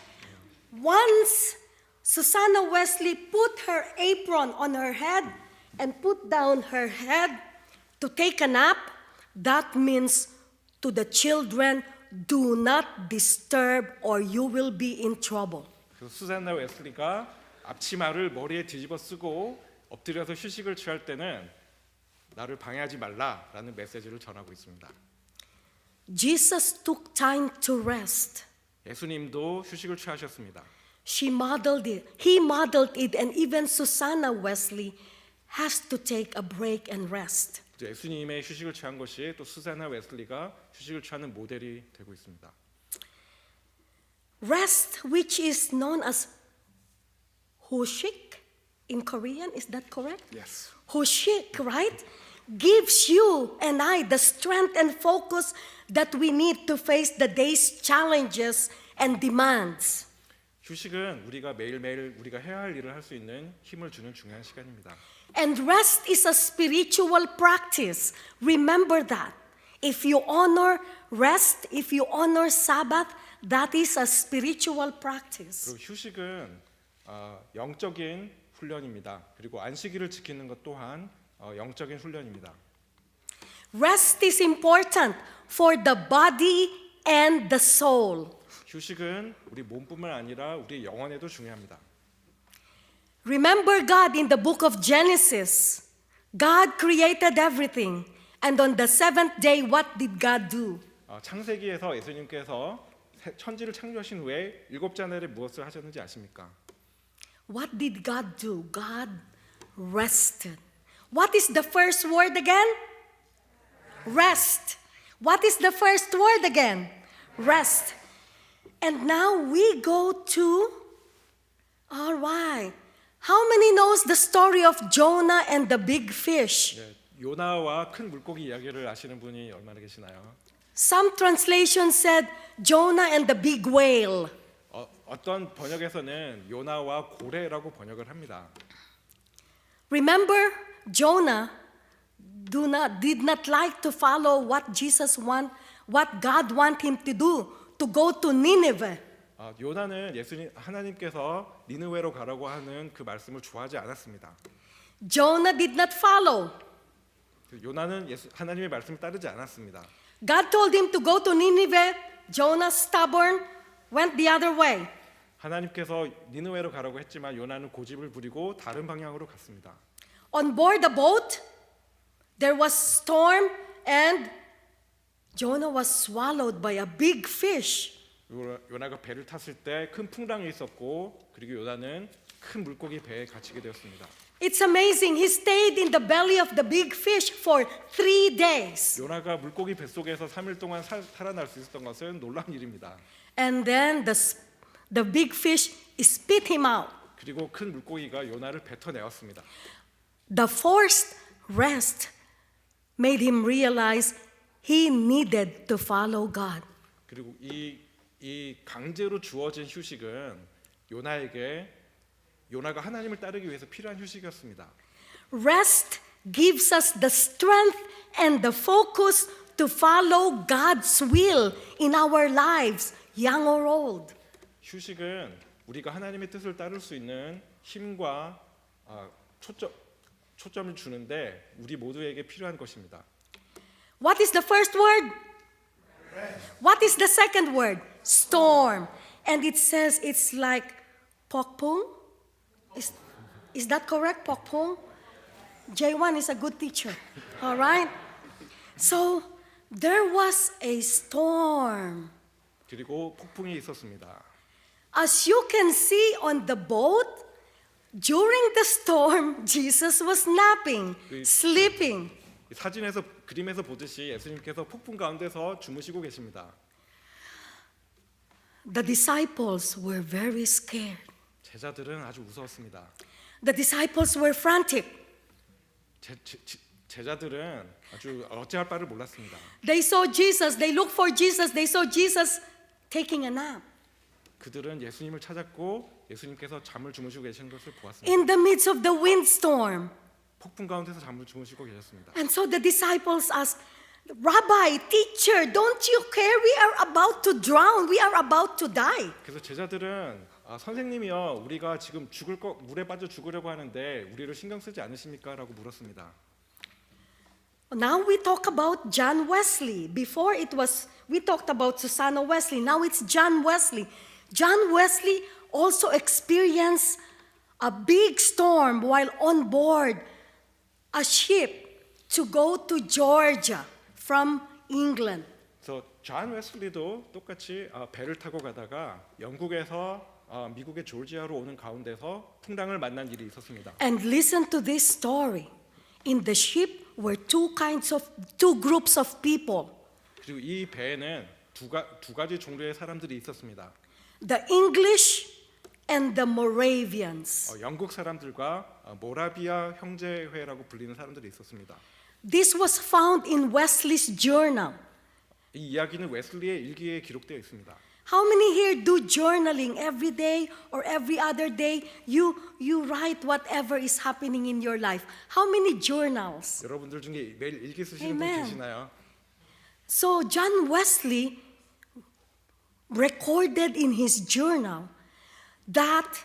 Once Susanna Wesley put her apron on her head and put down her head to take a nap, that means to the children, do not disturb or you will be in trouble. 그 수잔나 웨슬리가 앞치마를 머리에 뒤집어 쓰고 엎드려서 휴식을 취할 때는 나를 방해하지 말라라는 메시지를 전하고 있습니다. Jesus took time to rest. 예수님도 휴식을 취하셨습니다. She modeled it. He modeled it, and even Susanna Wesley has to take a break and rest. 예수님의 휴식을 취한 것이 또 수잔나 웨슬리가 휴식을 취하는 모델이 되고 있습니다. Rest, which is known as hushik in Korean, is that correct? Yes. Hushik, right? Gives you and I the strength and focus that we need to face the day's challenges and demands. 휴식은 우리가 매일매일 우리가 해야 할 일을 할 수 있는 힘을 주는 중요한 시간입니다. And rest is a spiritual practice. Remember that. If you honor rest, if you honor Sabbath, that is a spiritual practice. 그리고 휴식은 영적인 훈련입니다. 그리고 안식일을 지키는 것 또한 영적인 훈련입니다. Rest is important for the body and the soul. 휴식은 우리 몸뿐만 아니라 우리 영혼에도 중요합니다. Remember God in the book of Genesis. God created everything. And on the seventh day, what did God do? 창세기에서 예수님께서 천지를 창조하신 후에 일곱째 날에 무엇을 하셨는지 아십니까? What did God do? God rested. What is the first word again? Rest. What is the first word again? Rest. And now we go to, all right. How many knows the story of Jonah and the big fish? 네, 요나와 큰 물고기 이야기를 아시는 분이 얼마나 계시나요? Some translation said Jonah and the big whale. 어떤 번역에서는 요나와 고래라고 번역을 합니다. Remember, Jonah did not like to follow what God want him to do, to go to Nineveh. 요나는 하나님께서 니느웨로 가라고 하는 그 말씀을 좋아하지 않았습니다. Jonah did not follow. 요나는 하나님의 말씀을 따르지 않았습니다. God told him to go to Nineveh. Jonah, stubborn, went the other way. 하나님께서 니느웨로 가라고 했지만 요나는 고집을 부리고 다른 방향으로 갔습니다. On board the boat, there was storm and Jonah was swallowed by a big fish. 요나가 배를 탔을 때 큰 풍랑이 있었고 그리고 요나는 큰 물고기 배에 갇히게 되었습니다. It's amazing. He stayed in the belly of the big fish for 3 days. 요나가 물고기 뱃속에서 3일 동안 살아날 수 있었던 것은 놀라운 일입니다. And then the big fish spit him out. 그리고 큰 물고기가 요나를 뱉어내었습니다. The forced rest made him realize he needed to follow God. 그리고 이 강제로 주어진 휴식은 요나가 하나님을 따르기 위해서 필요한 휴식이었습니다. Rest gives us the strength and the focus to follow God's will in our lives, young or old. 휴식은 우리가 하나님의 뜻을 따를 수 있는 힘과 초점을 주는데 우리 모두에게 필요한 것입니다. What is the first word? What is the second word? Storm. And it says it's like pokpung. Is that correct, pokpung? J1 is a good teacher. All right? So there was a storm. 그리고 폭풍이 있었습니다. As you can see on the boat, during the storm, Jesus was napping, sleeping. 이 사진에서 그림에서 보듯이 예수님께서 폭풍 가운데서 주무시고 계십니다. The disciples were very scared. 제자들은 아주 무서웠습니다. The disciples were frantic. 제자들은 아주 어찌할 바를 몰랐습니다. They saw Jesus, they looked for Jesus, they saw Jesus taking a nap. 그들은 예수님을 찾았고 예수님께서 잠을 주무시고 계시는 것을 보았습니다. In the midst of the windstorm. 폭풍 가운데서 잠을 주무시고 계셨습니다. And so the disciples asked, Rabbi, teacher, don't you care? We are about to drown. We are about to die. 그래서 제자들은 선생님이요, 우리가 지금 물에 빠져 죽으려고 하는데 우리를 신경 쓰지 않으십니까? 라고 물었습니다. Now we talk about John Wesley. Before we talked about Susanna Wesley. Now it's John Wesley. John Wesley also experienced a big storm while on board a ship to go to Georgia from England. 그래서 존 웨슬리도 똑같이 배를 타고 가다가 영국에서 미국의 조지아로 오는 가운데서 풍랑을 만난 일이 있었습니다. And listen to this story. In the ship were two groups of people. 그리고 이 배에는 두 가지 종류의 사람들이 있었습니다. The English and the Moravians. 영국 사람들과 모라비아 형제회라고 불리는 사람들이 있었습니다. This was found in Wesley's journal. 이 이야기는 웨슬리의 일기에 기록되어 있습니다. How many here do journaling every day or every other day? You write whatever is happening in your life. How many journals? 여러분들 중에 매일 일기 쓰시는 분 Amen. 계시나요? So John Wesley recorded in his journal that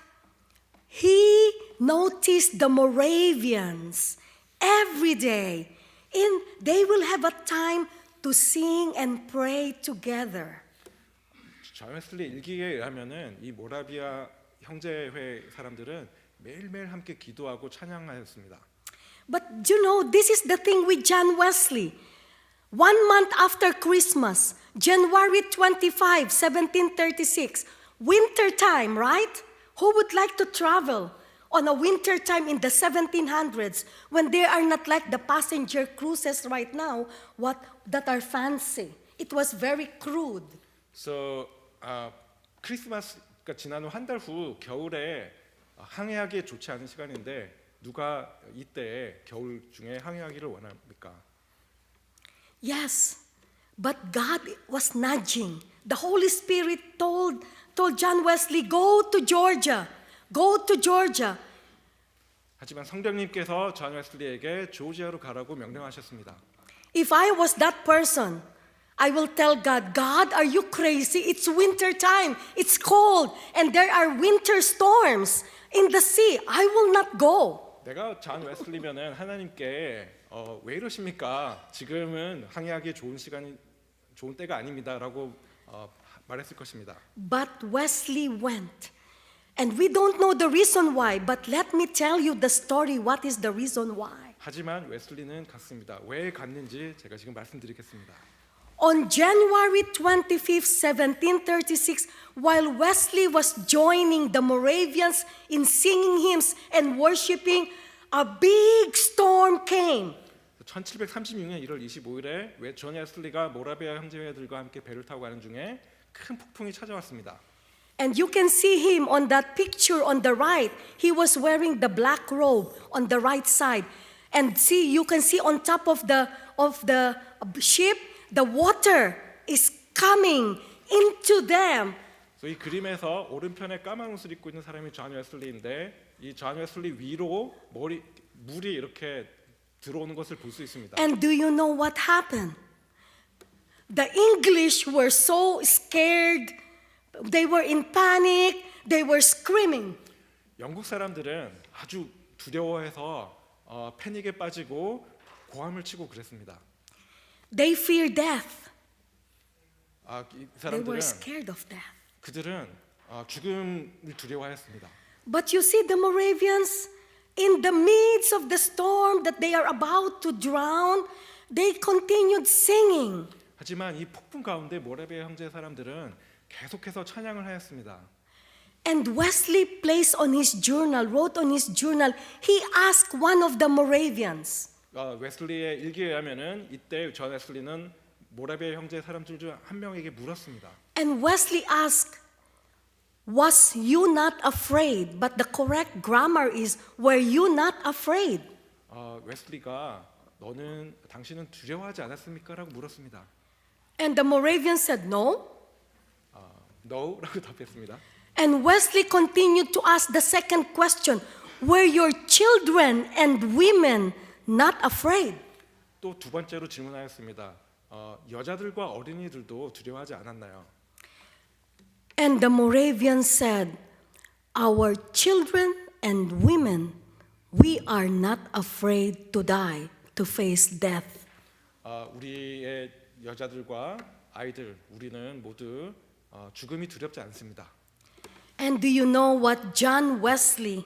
he noticed the Moravians every day. They will have a time to sing and pray together. 존 웨슬리 일기에 의하면은 이 모라비아 형제회 사람들은 매일매일 함께 기도하고 찬양하였습니다. But you know, this is the thing with John Wesley. 1 month after Christmas, January 25, 1736, winter time, right? Who would like to travel on a winter time in the 1700s when there are not like the passenger cruises right now that are fancy? It was very crude. 그래서 크리스마스가 지난 후 한 달 후 겨울에 항해하기에 좋지 않은 시간인데 누가 이때 겨울 중에 항해하기를 원합니까? Yes, but God was nudging. The Holy Spirit told John Wesley, go to Georgia. Go to Georgia. 하지만 성령님께서 존 웨슬리에게 조지아로 가라고 명령하셨습니다. If I was that person, I will tell God, God, are you crazy? It's winter time. It's cold. And there are winter storms in the sea. I will not go. 내가 존 웨슬리면은 하나님께 왜 이러십니까? 지금은 항해하기에 좋은 때가 아닙니다라고 말했을 것입니다. But Wesley went. And we don't know the reason why, but let me tell you the story. What is the reason why? 하지만 웨슬리는 갔습니다. 왜 갔는지 제가 지금 말씀드리겠습니다. On January 25th, 1736, while Wesley was joining the Moravians in singing hymns and worshiping, a big storm came. 1736년 1월 25일에 존 웨슬리가 모라비아 형제회들과 함께 배를 타고 가는 중에 큰 폭풍이 찾아왔습니다. And you can see him on that picture on the right. He was wearing the black robe on the right side. And you can see on top of the ship, the water is coming into them. 이 그림에서 오른편에 까만 옷을 입고 있는 사람이 존 웨슬리인데 이 존 웨슬리 위로 물이 이렇게 들어오는 것을 볼 수 있습니다. And do you know what happened? The English were so scared. They were in panic. They were screaming. 영국 사람들은 아주 두려워해서 패닉에 빠지고 고함을 치고 그랬습니다. They fear death. 이 They were 사람들은 scared of death. 그들은 죽음을 두려워하였습니다. But you see, the Moravians, in the midst of the storm that they are about to drown, they continued singing. 하지만 이 폭풍 가운데 모라비아 형제 사람들은 계속해서 찬양을 하였습니다. And Wesley placed on his journal, wrote on his journal, he asked one of the Moravians, 웨슬리의 일기에 의하면은 이때 존 웨슬리는 모라비아 형제 사람들 중 한 명에게 물었습니다. and Wesley asked, was you not afraid? But the correct grammar is, were you not afraid? 웨슬리가 당신은 두려워하지 않았습니까? 라고 물었습니다. And the Moravians said, no. No라고 답했습니다. And Wesley continued to ask the second question, were your children and women not afraid? 또 두 번째로 질문하였습니다. 여자들과 어린이들도 두려워하지 않았나요? And the Moravians said, our children and women, we are not afraid to die, to face death. 우리의 여자들과 아이들, 우리는 모두 죽음이 두렵지 않습니다. And do you know what John Wesley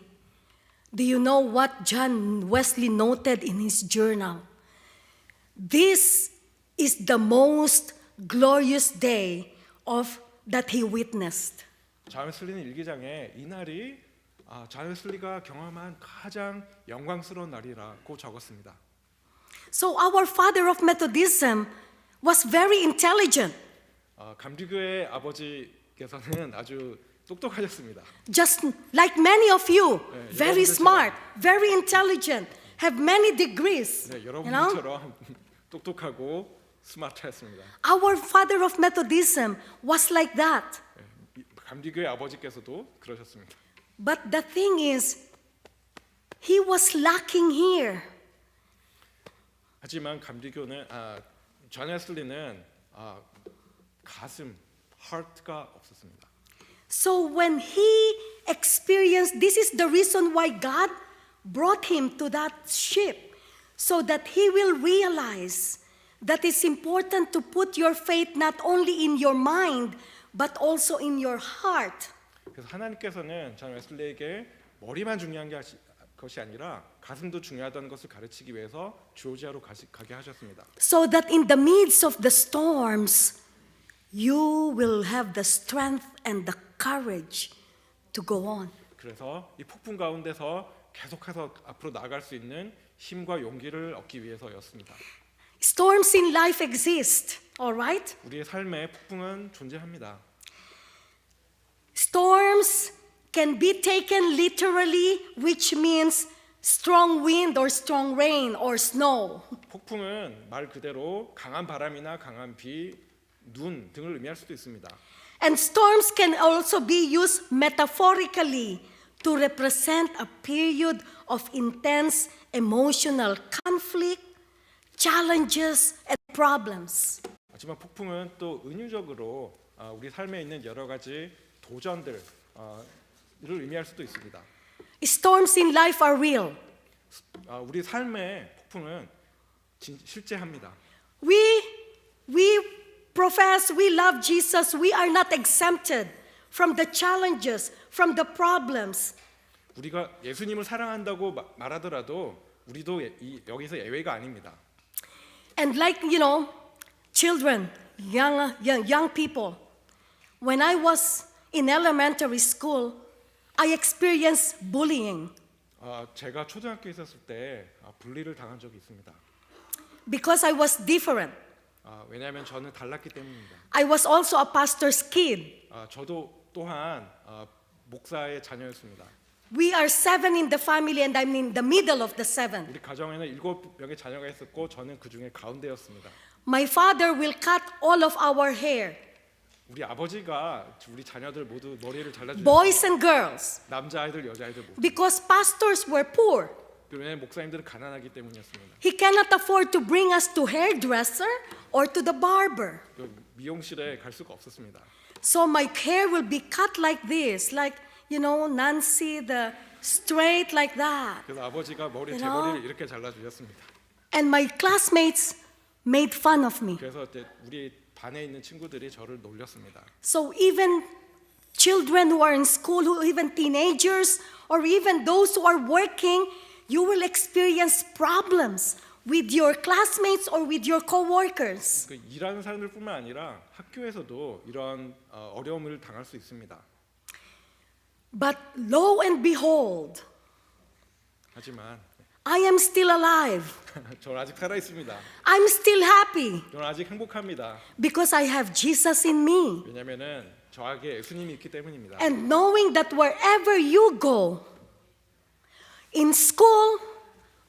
noted in his journal? This is the most glorious day that he witnessed. 존 웨슬리는 일기장에 이날이 존 웨슬리가 경험한 가장 영광스러운 날이라고 적었습니다. So our father of Methodism was very intelligent. 감리교의 아버지께서는 아주 똑똑하셨습니다. Just like many of you, 네, very 여러분들처럼. smart, very intelligent, have many degrees. 네, You know? 여러분들처럼 똑똑하고 스마트했습니다. Our father of Methodism was like that. 감리교의 아버지께서도 그러셨습니다. But the thing is, he was lacking here. 하지만 감리교는 존 웨슬리는 가슴, heart가 없었습니다. So when he experienced, this is the reason why God brought him to that ship, so that he will realize that it's important to put your faith not only in your mind, but also in your heart. 그래서 하나님께서는 존 웨슬리에게 머리만 중요한 것이 아니라 가슴도 중요하다는 것을 가르치기 위해서 조지아로 가게 하셨습니다. So that in the midst of the storms, you will have the strength and the courage to go on. 그래서 이 폭풍 가운데서 계속해서 앞으로 나아갈 수 있는 힘과 용기를 얻기 위해서였습니다. Storms in life exist, all right? 우리의 삶에 폭풍은 존재합니다. Storms can be taken literally, which means strong wind or strong rain or snow. 폭풍은 말 그대로 강한 바람이나 강한 비, 눈 등을 의미할 수도 있습니다. And storms can also be used metaphorically to represent a period of intense emotional conflict, challenges, and problems. 하지만 폭풍은 또 은유적으로 우리 삶에 있는 여러 가지 도전들을 의미할 수도 있습니다. Storms in life are real. 우리 삶의 폭풍은 실제합니다. We profess we love Jesus. We are not exempted from the challenges, from the problems. 우리가 예수님을 사랑한다고 말하더라도 우리도 여기서 예외가 아닙니다. And like, children, young people, when I was in elementary school, I experienced bullying 제가 초등학교에 있었을 때 bul리를 당한 적이 있습니다. because I was different. 왜냐하면 저는 달랐기 때문입니다. I was also a pastor's kid. 저도 또한 목사의 자녀였습니다. We are 7 in the family and I'm in the middle of the 7. 우리 가정에는 7명의 자녀가 있었고 저는 그 중에 가운데였습니다. My father will cut all of our hair, 우리 아버지가 우리 자녀들 모두 머리를 잘라주셨어요. boys and girls, 남자아이들, 여자아이들 모두. because pastors were poor. 왜냐하면 목사님들은 가난하기 때문이었습니다. He cannot afford to bring us to hairdresser or to the barber. 미용실에 갈 수가 없었습니다. So my hair will be cut like this, like Nancy, the straight like that. 그래서 아버지가 You 제 know? 머리를 이렇게 잘라주셨습니다. And my classmates made fun of me. 그래서 이제 우리 반에 있는 친구들이 저를 놀렸습니다. So even children who are in school, who even teenagers, or even those who are working, you will experience problems with your classmates or with your co-workers. 그 일하는 사람들뿐만 아니라 학교에서도 이런 어려움을 당할 수 있습니다. But lo and behold, 하지만 I am still alive. 저는 아직 살아 있습니다. I'm still happy 저는 아직 행복합니다. because I have Jesus in me. 왜냐면은 저에게 예수님이 있기 때문입니다. And knowing that wherever you go, in school,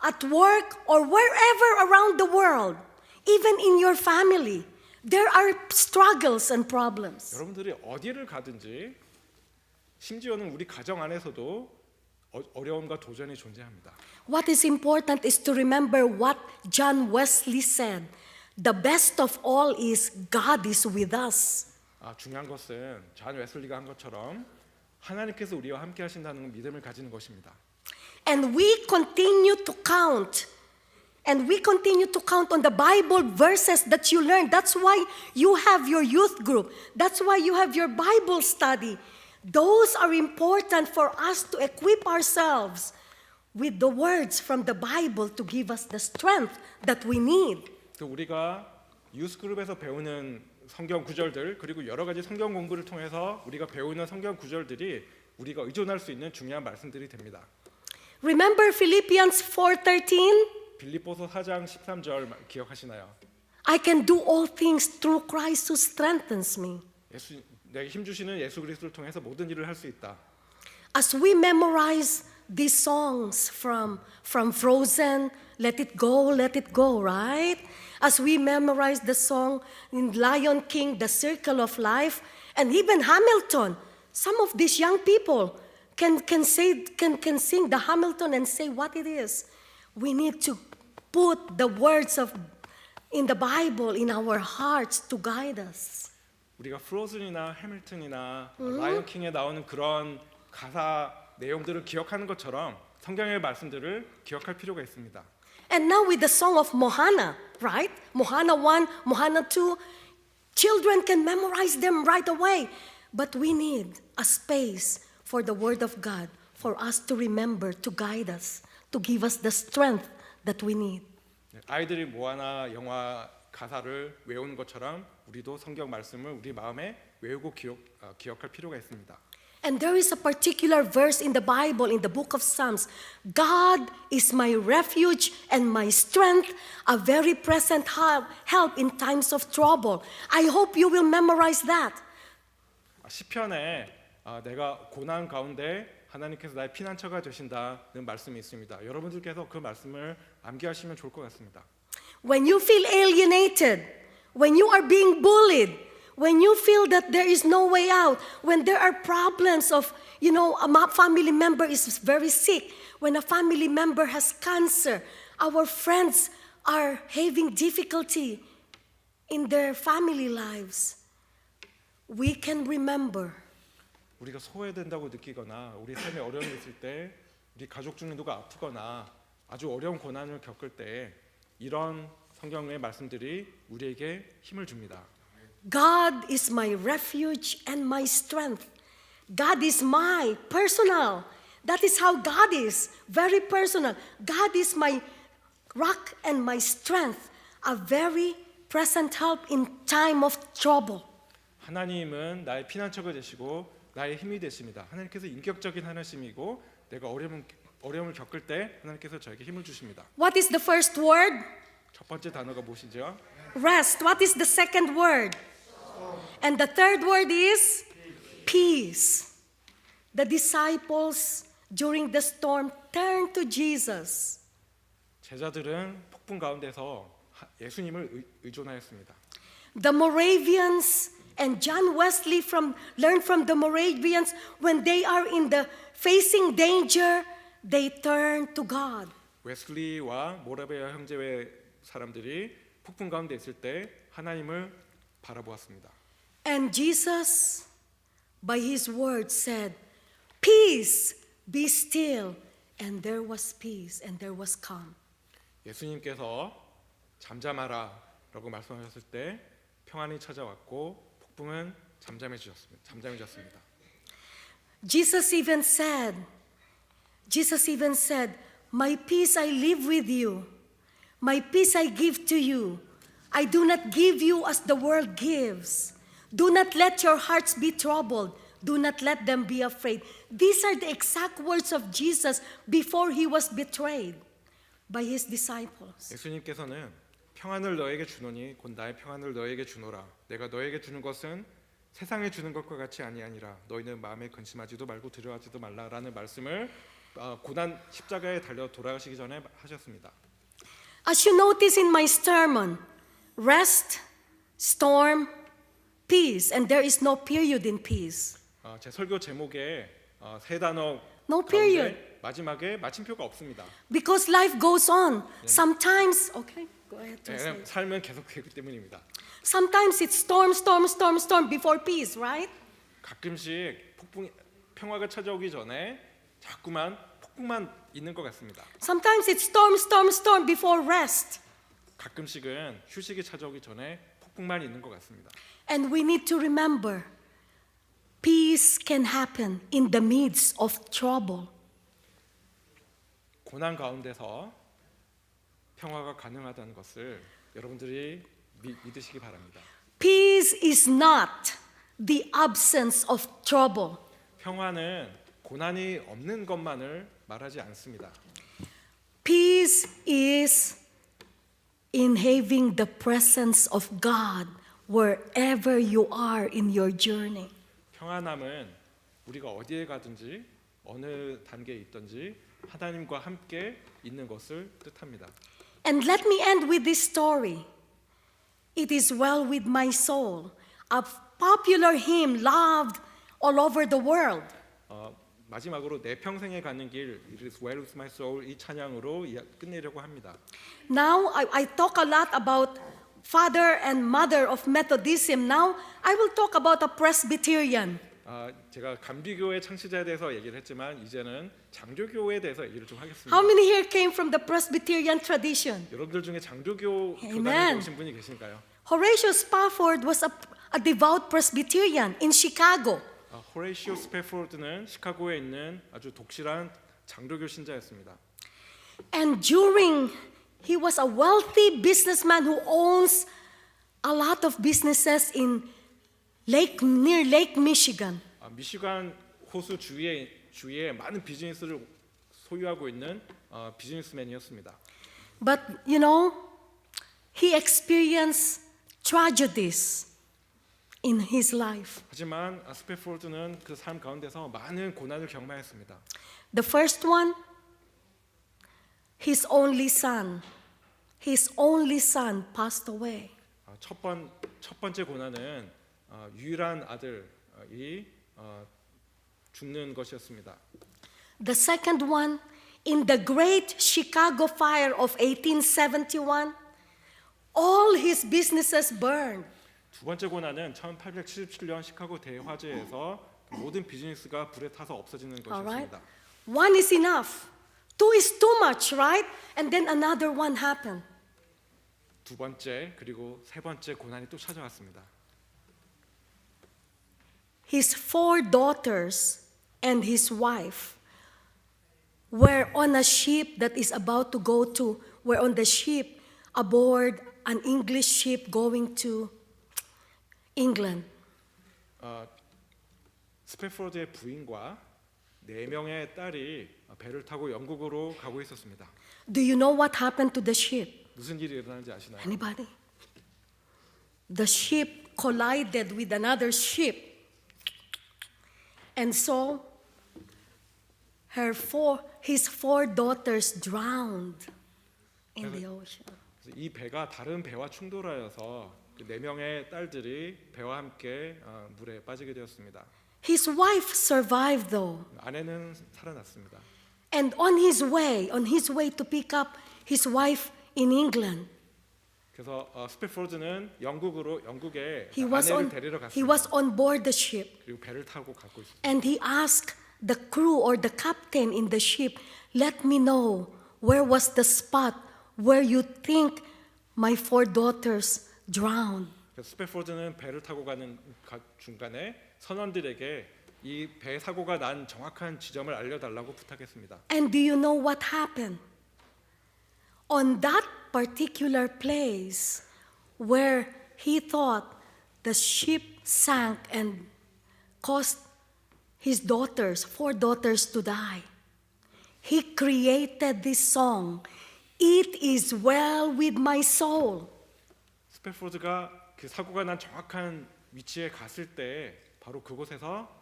at work, or wherever around the world, even in your family, there are struggles and problems. 여러분들이 어디를 가든지 심지어는 우리 가정 안에서도 어려움과 도전이 존재합니다. What is important is to remember what John Wesley said. The best of all is God is with us. 중요한 것은 존 웨슬리가 한 것처럼 하나님께서 우리와 함께 하신다는 믿음을 가지는 것입니다. And we continue to count. And we continue to count on the Bible verses that you learn. That's why you have your youth group. That's why you have your Bible study. Those are important for us to equip ourselves with the words from the Bible to give us the strength that we need. 우리가 유스 그룹에서 배우는 성경 구절들 그리고 여러 가지 성경 공부를 통해서 우리가 배우는 성경 구절들이 우리가 의존할 수 있는 중요한 말씀들이 됩니다. Remember Philippians 4:13? 빌립보서 4장 13절 기억하시나요? I can do all things through Christ who strengthens me. 내게 힘 주시는 예수 그리스도를 통해서 모든 일을 할 수 있다. As we memorize these songs from Frozen, let it go, right? As we memorize the song in Lion King, The Circle of Life, and even Hamilton, some of these young people can sing the Hamilton and say what it is. We need to put the words in the Bible in our hearts to guide us. 우리가 프로즌이나 해밀턴이나 라이언 킹에 나오는 그런 가사 내용들을 기억하는 것처럼 성경의 말씀들을 기억할 필요가 있습니다. And now with the song of Mohana, right? Mohana 1, Mohana 2, children can memorize them right away. But we need a space for the Word of God, for us to remember, to guide us, to give us the strength that we need. 아이들이 모아나 영화 가사를 외우는 것처럼 우리도 성경 말씀을 우리 마음에 외우고 기억할 필요가 있습니다. And there is a particular verse in the Bible, in the book of Psalms. God is my refuge and my strength, a very present help in times of trouble. I hope you will memorize that. 시편에 내가 고난 가운데 하나님께서 나의 피난처가 되신다는 말씀이 있습니다. 여러분들께서 그 말씀을 암기하시면 좋을 것 같습니다. When you feel alienated, when you are being bullied, when you feel that there is no way out, when there are problems of, a family member is very sick, when a family member has cancer, our friends are having difficulty in their family lives, we can remember. 우리가 소외된다고 느끼거나 우리 삶에 어려움이 있을 때 우리 가족 중에 누가 아프거나 아주 어려운 고난을 겪을 때 이런 성경의 말씀들이 우리에게 힘을 줍니다. God is my refuge and my strength. God is my personal. That is how God is, very personal. God is my rock and my strength, a very present help in time of trouble. 하나님은 나의 피난처가 되시고 나의 힘이 되십니다. 하나님께서 인격적인 하나님이고 내가 어려움을 겪을 때 하나님께서 저에게 힘을 주십니다. What is the first word? 첫 번째 단어가 무엇이죠? Rest. What is the second word? And the third word is peace. The disciples during the storm turned to Jesus. 제자들은 폭풍 가운데서 예수님을 의존하였습니다. The Moravians and John Wesley learned from the Moravians when they are in the facing danger, they turn to God. 웨슬리와 모라베아 형제의 사람들이 폭풍 가운데 있을 때 하나님을 바라보았습니다. And Jesus, by His word, said, peace, be still. And there was peace and there was calm. 예수님께서 잠잠하라라고 말씀하셨을 때 평안이 찾아왔고 폭풍은 잠잠해졌습니다. Jesus even said, my peace I leave with you. My peace I give to you. I do not give you as the world gives. Do not let your hearts be troubled. Do not let them be afraid. These are the exact words of Jesus before he was betrayed by his disciples. 예수님께서는 평안을 너에게 주노니 곧 나의 평안을 너에게 주노라. 내가 너에게 주는 것은 세상에 주는 것과 같이 아니하니라. 너희는 마음에 근심하지도 말고 두려워하지도 말라라는 말씀을 고난 십자가에 달려 돌아가시기 전에 하셨습니다. As you notice in my sermon, rest, storm, peace, and there is no period in peace. 제 설교 제목에 세 단어 No 가운데 period. 마지막에 마침표가 없습니다. Because life goes on. Sometimes, okay, go ahead. translate. 삶은 계속되기 때문입니다. Sometimes it's storm, storm, storm, storm before peace, right? 가끔씩 평화가 찾아오기 전에 자꾸만 폭풍만 있는 것 같습니다. Sometimes it's storm, storm, storm before rest. 가끔씩은 휴식이 찾아오기 전에 폭풍만 있는 것 같습니다. And we need to remember, peace can happen in the midst of trouble. 고난 가운데서 평화가 가능하다는 것을 여러분들이 믿으시기 바랍니다. Peace is not the absence of trouble. 평화는 고난이 없는 것만을 말하지 않습니다. Peace is in having the presence of God wherever you are in your journey. 평안함은 우리가 어디에 가든지 어느 단계에 있든지 하나님과 함께 있는 것을 뜻합니다. And let me end with this story. It is well with my soul. A popular hymn loved all over the world. 마지막으로 내 평생에 가는 길 It is well with my soul 이 찬양으로 끝내려고 합니다. Now I talk a lot about father and mother of Methodism. Now I will talk about a Presbyterian. 제가 감비교회 창시자에 대해서 얘기를 했지만 이제는 장로교회에 대해서 얘기를 좀 하겠습니다. How many here came from the Presbyterian tradition? 여러분들 중에 장로교 Amen. 교단에 오신 분이 계신가요? Horatio Spafford was a devout Presbyterian in Chicago. 호레이시오 스패포드는 시카고에 있는 아주 독실한 장로교 신자였습니다. And he was a wealthy businessman who owns a lot of businesses in near Lake Michigan. 미시간 호수 주위에 많은 비즈니스를 소유하고 있는 비즈니스맨이었습니다. But you know, he experienced tragedies in his life. 하지만 스패포드는 그 삶 가운데서 많은 고난을 경험했습니다. The first one, his only son passed away. 첫 번째 고난은 유일한 아들이 죽는 것이었습니다. The second one, in the great Chicago fire of 1871, all his businesses burned. 두 번째 고난은 1877년 시카고 대화재에서 모든 비즈니스가 불에 타서 없어지는 All right? 것이었습니다. One is enough. Two is too much, right? And then another one happened. 두 번째 그리고 세 번째 고난이 또 찾아왔습니다. His 4 daughters and his wife were on a ship that is about to were on the ship aboard an English ship going to England. 스패포드의 부인과 4명의 딸이 배를 타고 영국으로 가고 있었습니다. Do you know what happened to the ship? 무슨 일이 일어나는지 아시나요? Anybody? The ship collided with another ship. And so his 4 daughters drowned in the ocean. 이 배가 다른 배와 충돌하여서 그 4명의 딸들이 배와 함께 물에 빠지게 되었습니다. His wife survived though. 아내는 살아났습니다. And on his way to pick up his wife in England, 그래서 스패포드는 영국에 he was 아내를 데리러 on 갔습니다. board the ship. 그리고 배를 타고 가고 있습니다. And he asked the crew or the captain in the ship, let me know where was the spot where you think my 4 daughters drowned. 그래서 스패포드는 배를 타고 가는 중간에 선원들에게 이 배 사고가 난 정확한 지점을 알려달라고 부탁했습니다. And do you know what happened? On that particular place where he thought the ship sank and caused his daughters, 4 daughters, to die, he created this song, "It is well with my soul." 스패포드가 그 사고가 난 정확한 위치에 갔을 때 바로 그곳에서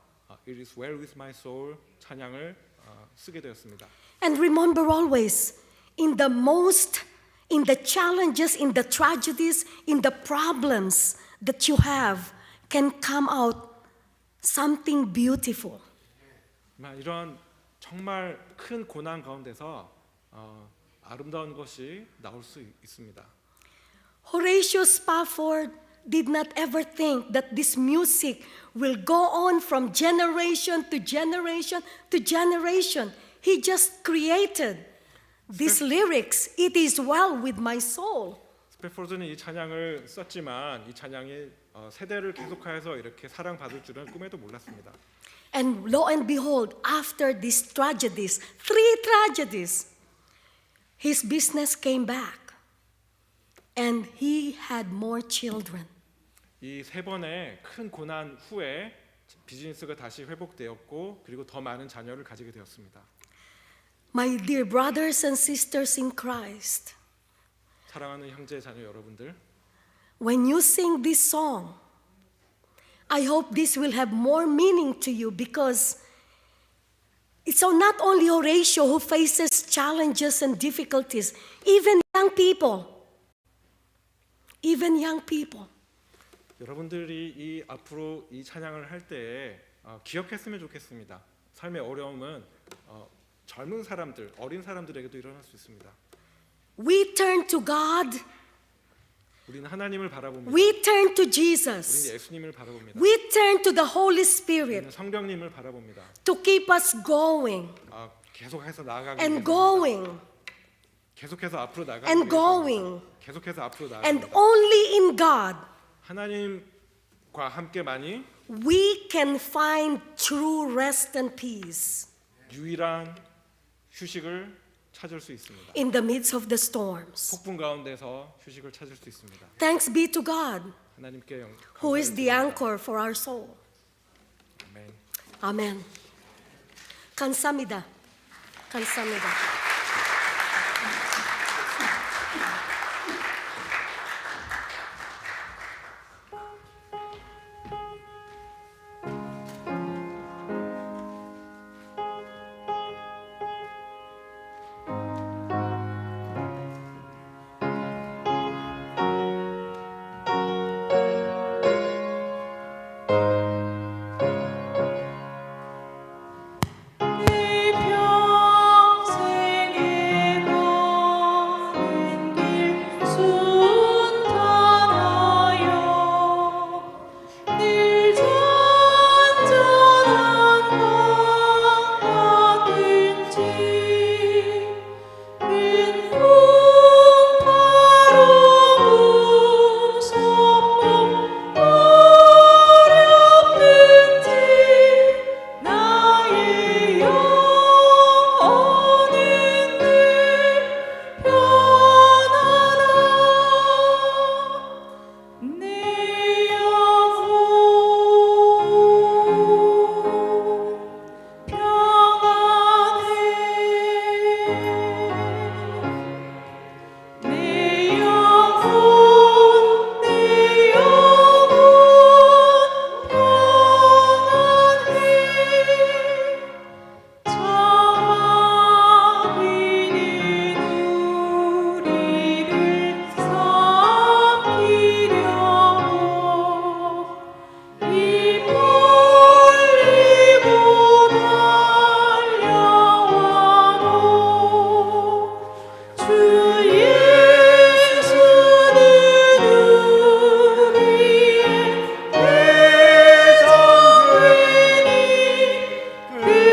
It is well with my soul 찬양을 쓰게 되었습니다. And remember always, in the challenges, in the tragedies, in the problems that you have, can come out something beautiful. 이런 정말 큰 고난 가운데서 아름다운 것이 나올 수 있습니다. Horatio Spafford did not ever think that this music will go on from generation to generation to generation. He just created these lyrics, "It is well with my soul." 스패포드는 이 찬양을 썼지만 이 찬양이 세대를 계속하여서 이렇게 사랑받을 줄은 꿈에도 몰랐습니다. And lo and behold, after these tragedies, 3 tragedies, his business came back. And he had more children. 이 3번의 큰 고난 후에 비즈니스가 다시 회복되었고 그리고 더 많은 자녀를 가지게 되었습니다. My dear brothers and sisters in Christ, 사랑하는 형제 자녀 여러분들, when you sing this song, I hope this will have more meaning to you because it's not only Horatio who faces challenges and difficulties, even young people. 여러분들이 이 앞으로 이 찬양을 할 때에 기억했으면 좋겠습니다. 삶의 어려움은 젊은 사람들, 어린 사람들에게도 일어날 수 있습니다. We turn to God. 우리는 하나님을 바라봅니다. We turn to 우리는 Jesus. 예수님을 바라봅니다. We turn to the Holy Spirit 우리는 성령님을 바라봅니다. to keep us going 계속해서 나아가기 and 위해서 going 계속해서 앞으로 나가기 and 위해서 going. 계속해서 앞으로 And 나아갑니다. only in God 하나님과 함께만이 we can find true rest and peace 유일한 휴식을 찾을 수 있습니다. in the midst of the storms. 폭풍 가운데서 휴식을 찾을 수 있습니다. Thanks be to God, 하나님께 who is the 감사를 anchor for our soul. 드립니다. 아멘. Amen. 감사합니다. 감사합니다.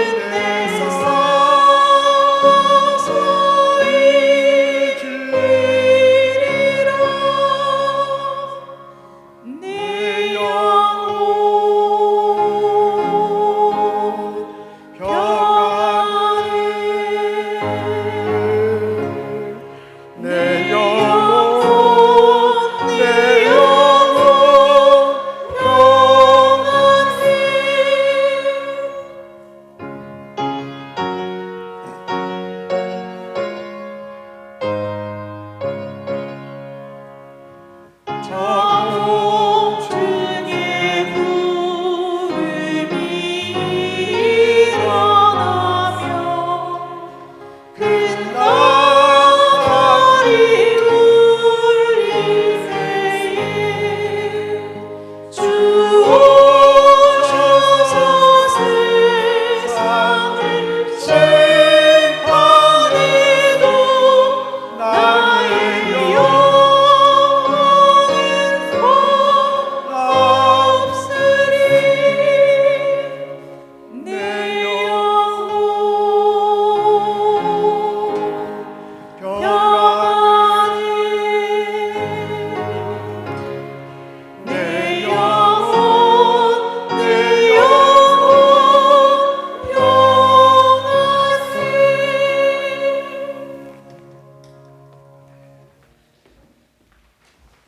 그대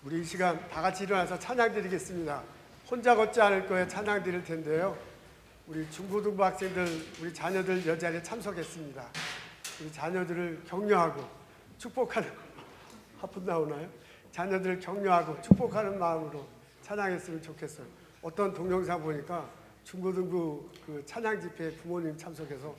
우리 이 시간 다 같이 일어나서 찬양 드리겠습니다. 혼자 걷지 않을 거에 찬양 드릴 텐데요. 우리 중고등부 학생들, 우리 자녀들 여자리에 참석했습니다. 우리 자녀들을 격려하고 축복하는, 하품 나오나요? 자녀들을 격려하고 축복하는 마음으로 찬양했으면 좋겠어요. 어떤 동영상 보니까 중고등부 그 찬양 집회에 부모님 참석해서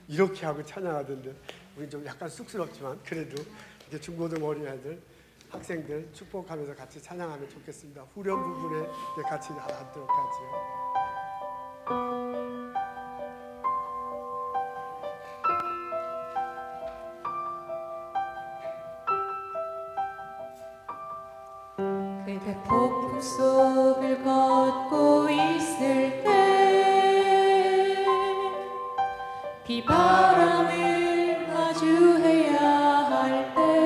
이렇게 하고 찬양하던데, 우리 좀 약간 쑥스럽지만 그래도 이렇게 중고등 어린아이들, 학생들 축복하면서 같이 찬양하면 좋겠습니다. 후렴 부분에 같이 하도록 하지요. 그대 폭풍 속을 걷고 있을 때 비바람을 마주해야 할 때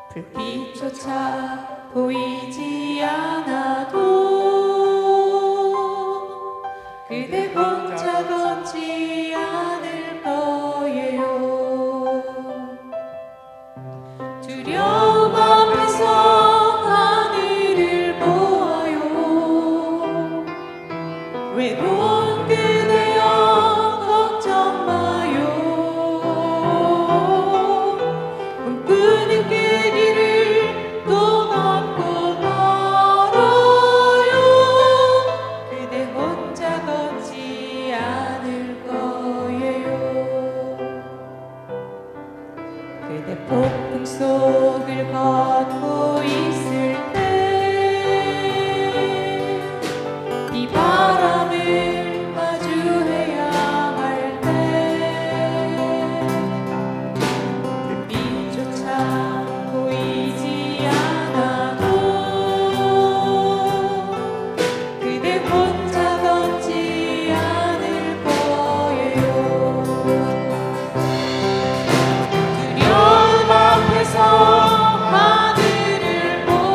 불빛조차 보이지 않아도 그대 혼자 걷지 않을 거예요. 두려움 앞에서 하늘을 보아요. 외로운 그대여 걱정 마요. 꿈꾸는 그 길을 또 걷고 걸어요. 그대 혼자 걷지 않을 거예요. 그대 폭풍 속을 걷고 있을 때 비바람을 마주해야 할 때 불빛조차 보이지 않아도 그대 혼자 걷지 않을 거예요. 두려움 앞에서 하늘을 보아요.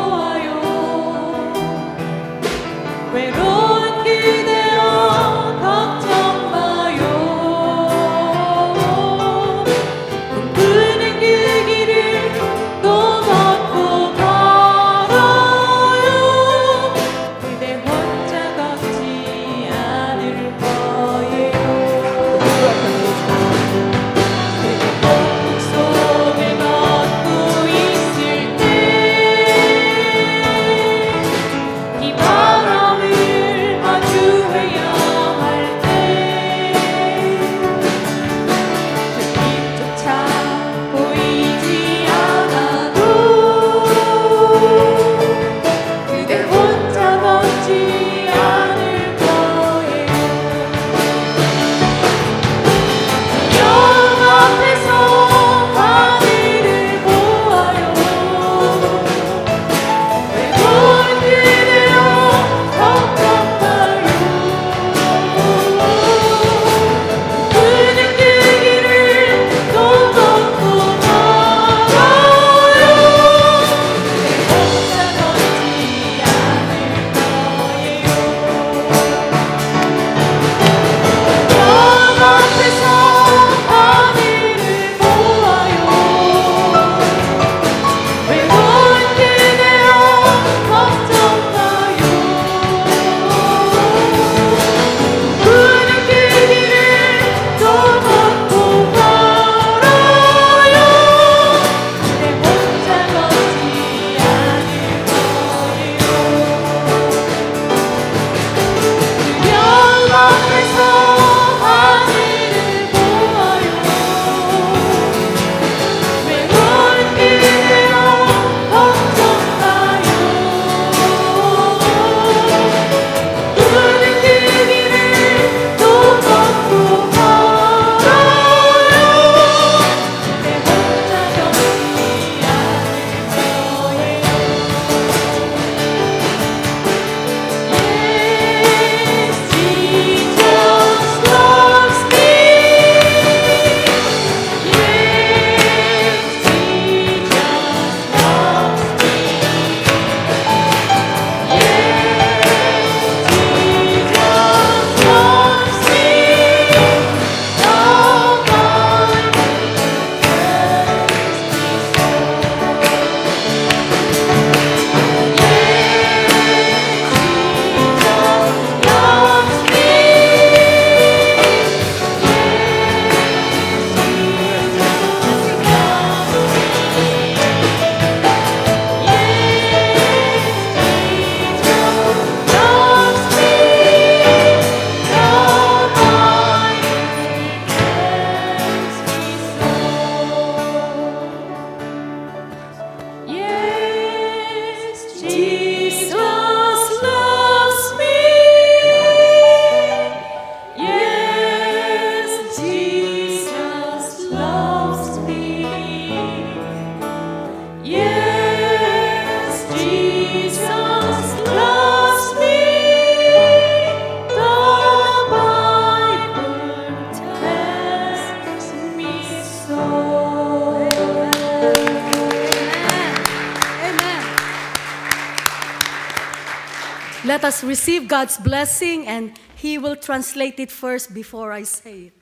Let us receive God's blessing, and He will translate it first before I say it,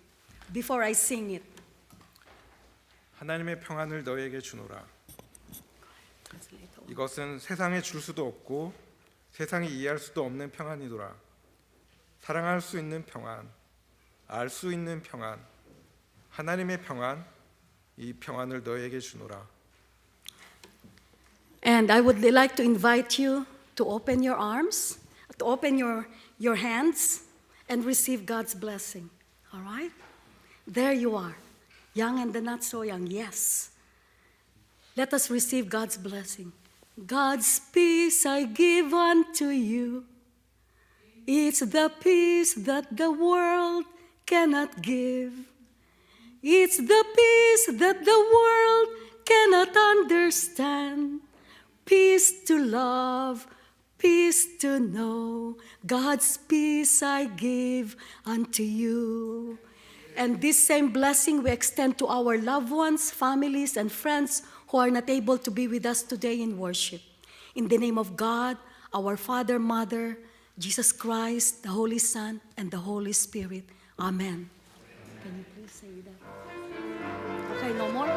before I sing it. 하나님의 평안을 너희에게 주노라. 이것은 세상에 줄 수도 없고 세상이 이해할 수도 없는 평안이더라. 사랑할 수 있는 평안, 알 수 있는 평안, 하나님의 평안, 이 평안을 너희에게 주노라. And I would like to invite you to open your arms, to open your hands, and receive God's blessing. All right? There you are, young and the not so young. Yes. Let us receive God's blessing. God's peace I give unto you. It's the peace that the world cannot give. It's the peace that the world cannot understand. Peace to love, peace to know. God's peace I give unto you. And this same blessing we extend to our loved ones, families, and friends who are not able to be with us today in worship. In the name of God, our Father, Mother, Jesus Christ, the Holy Son, and the Holy Spirit. Amen. Can you please say that? Okay, no more?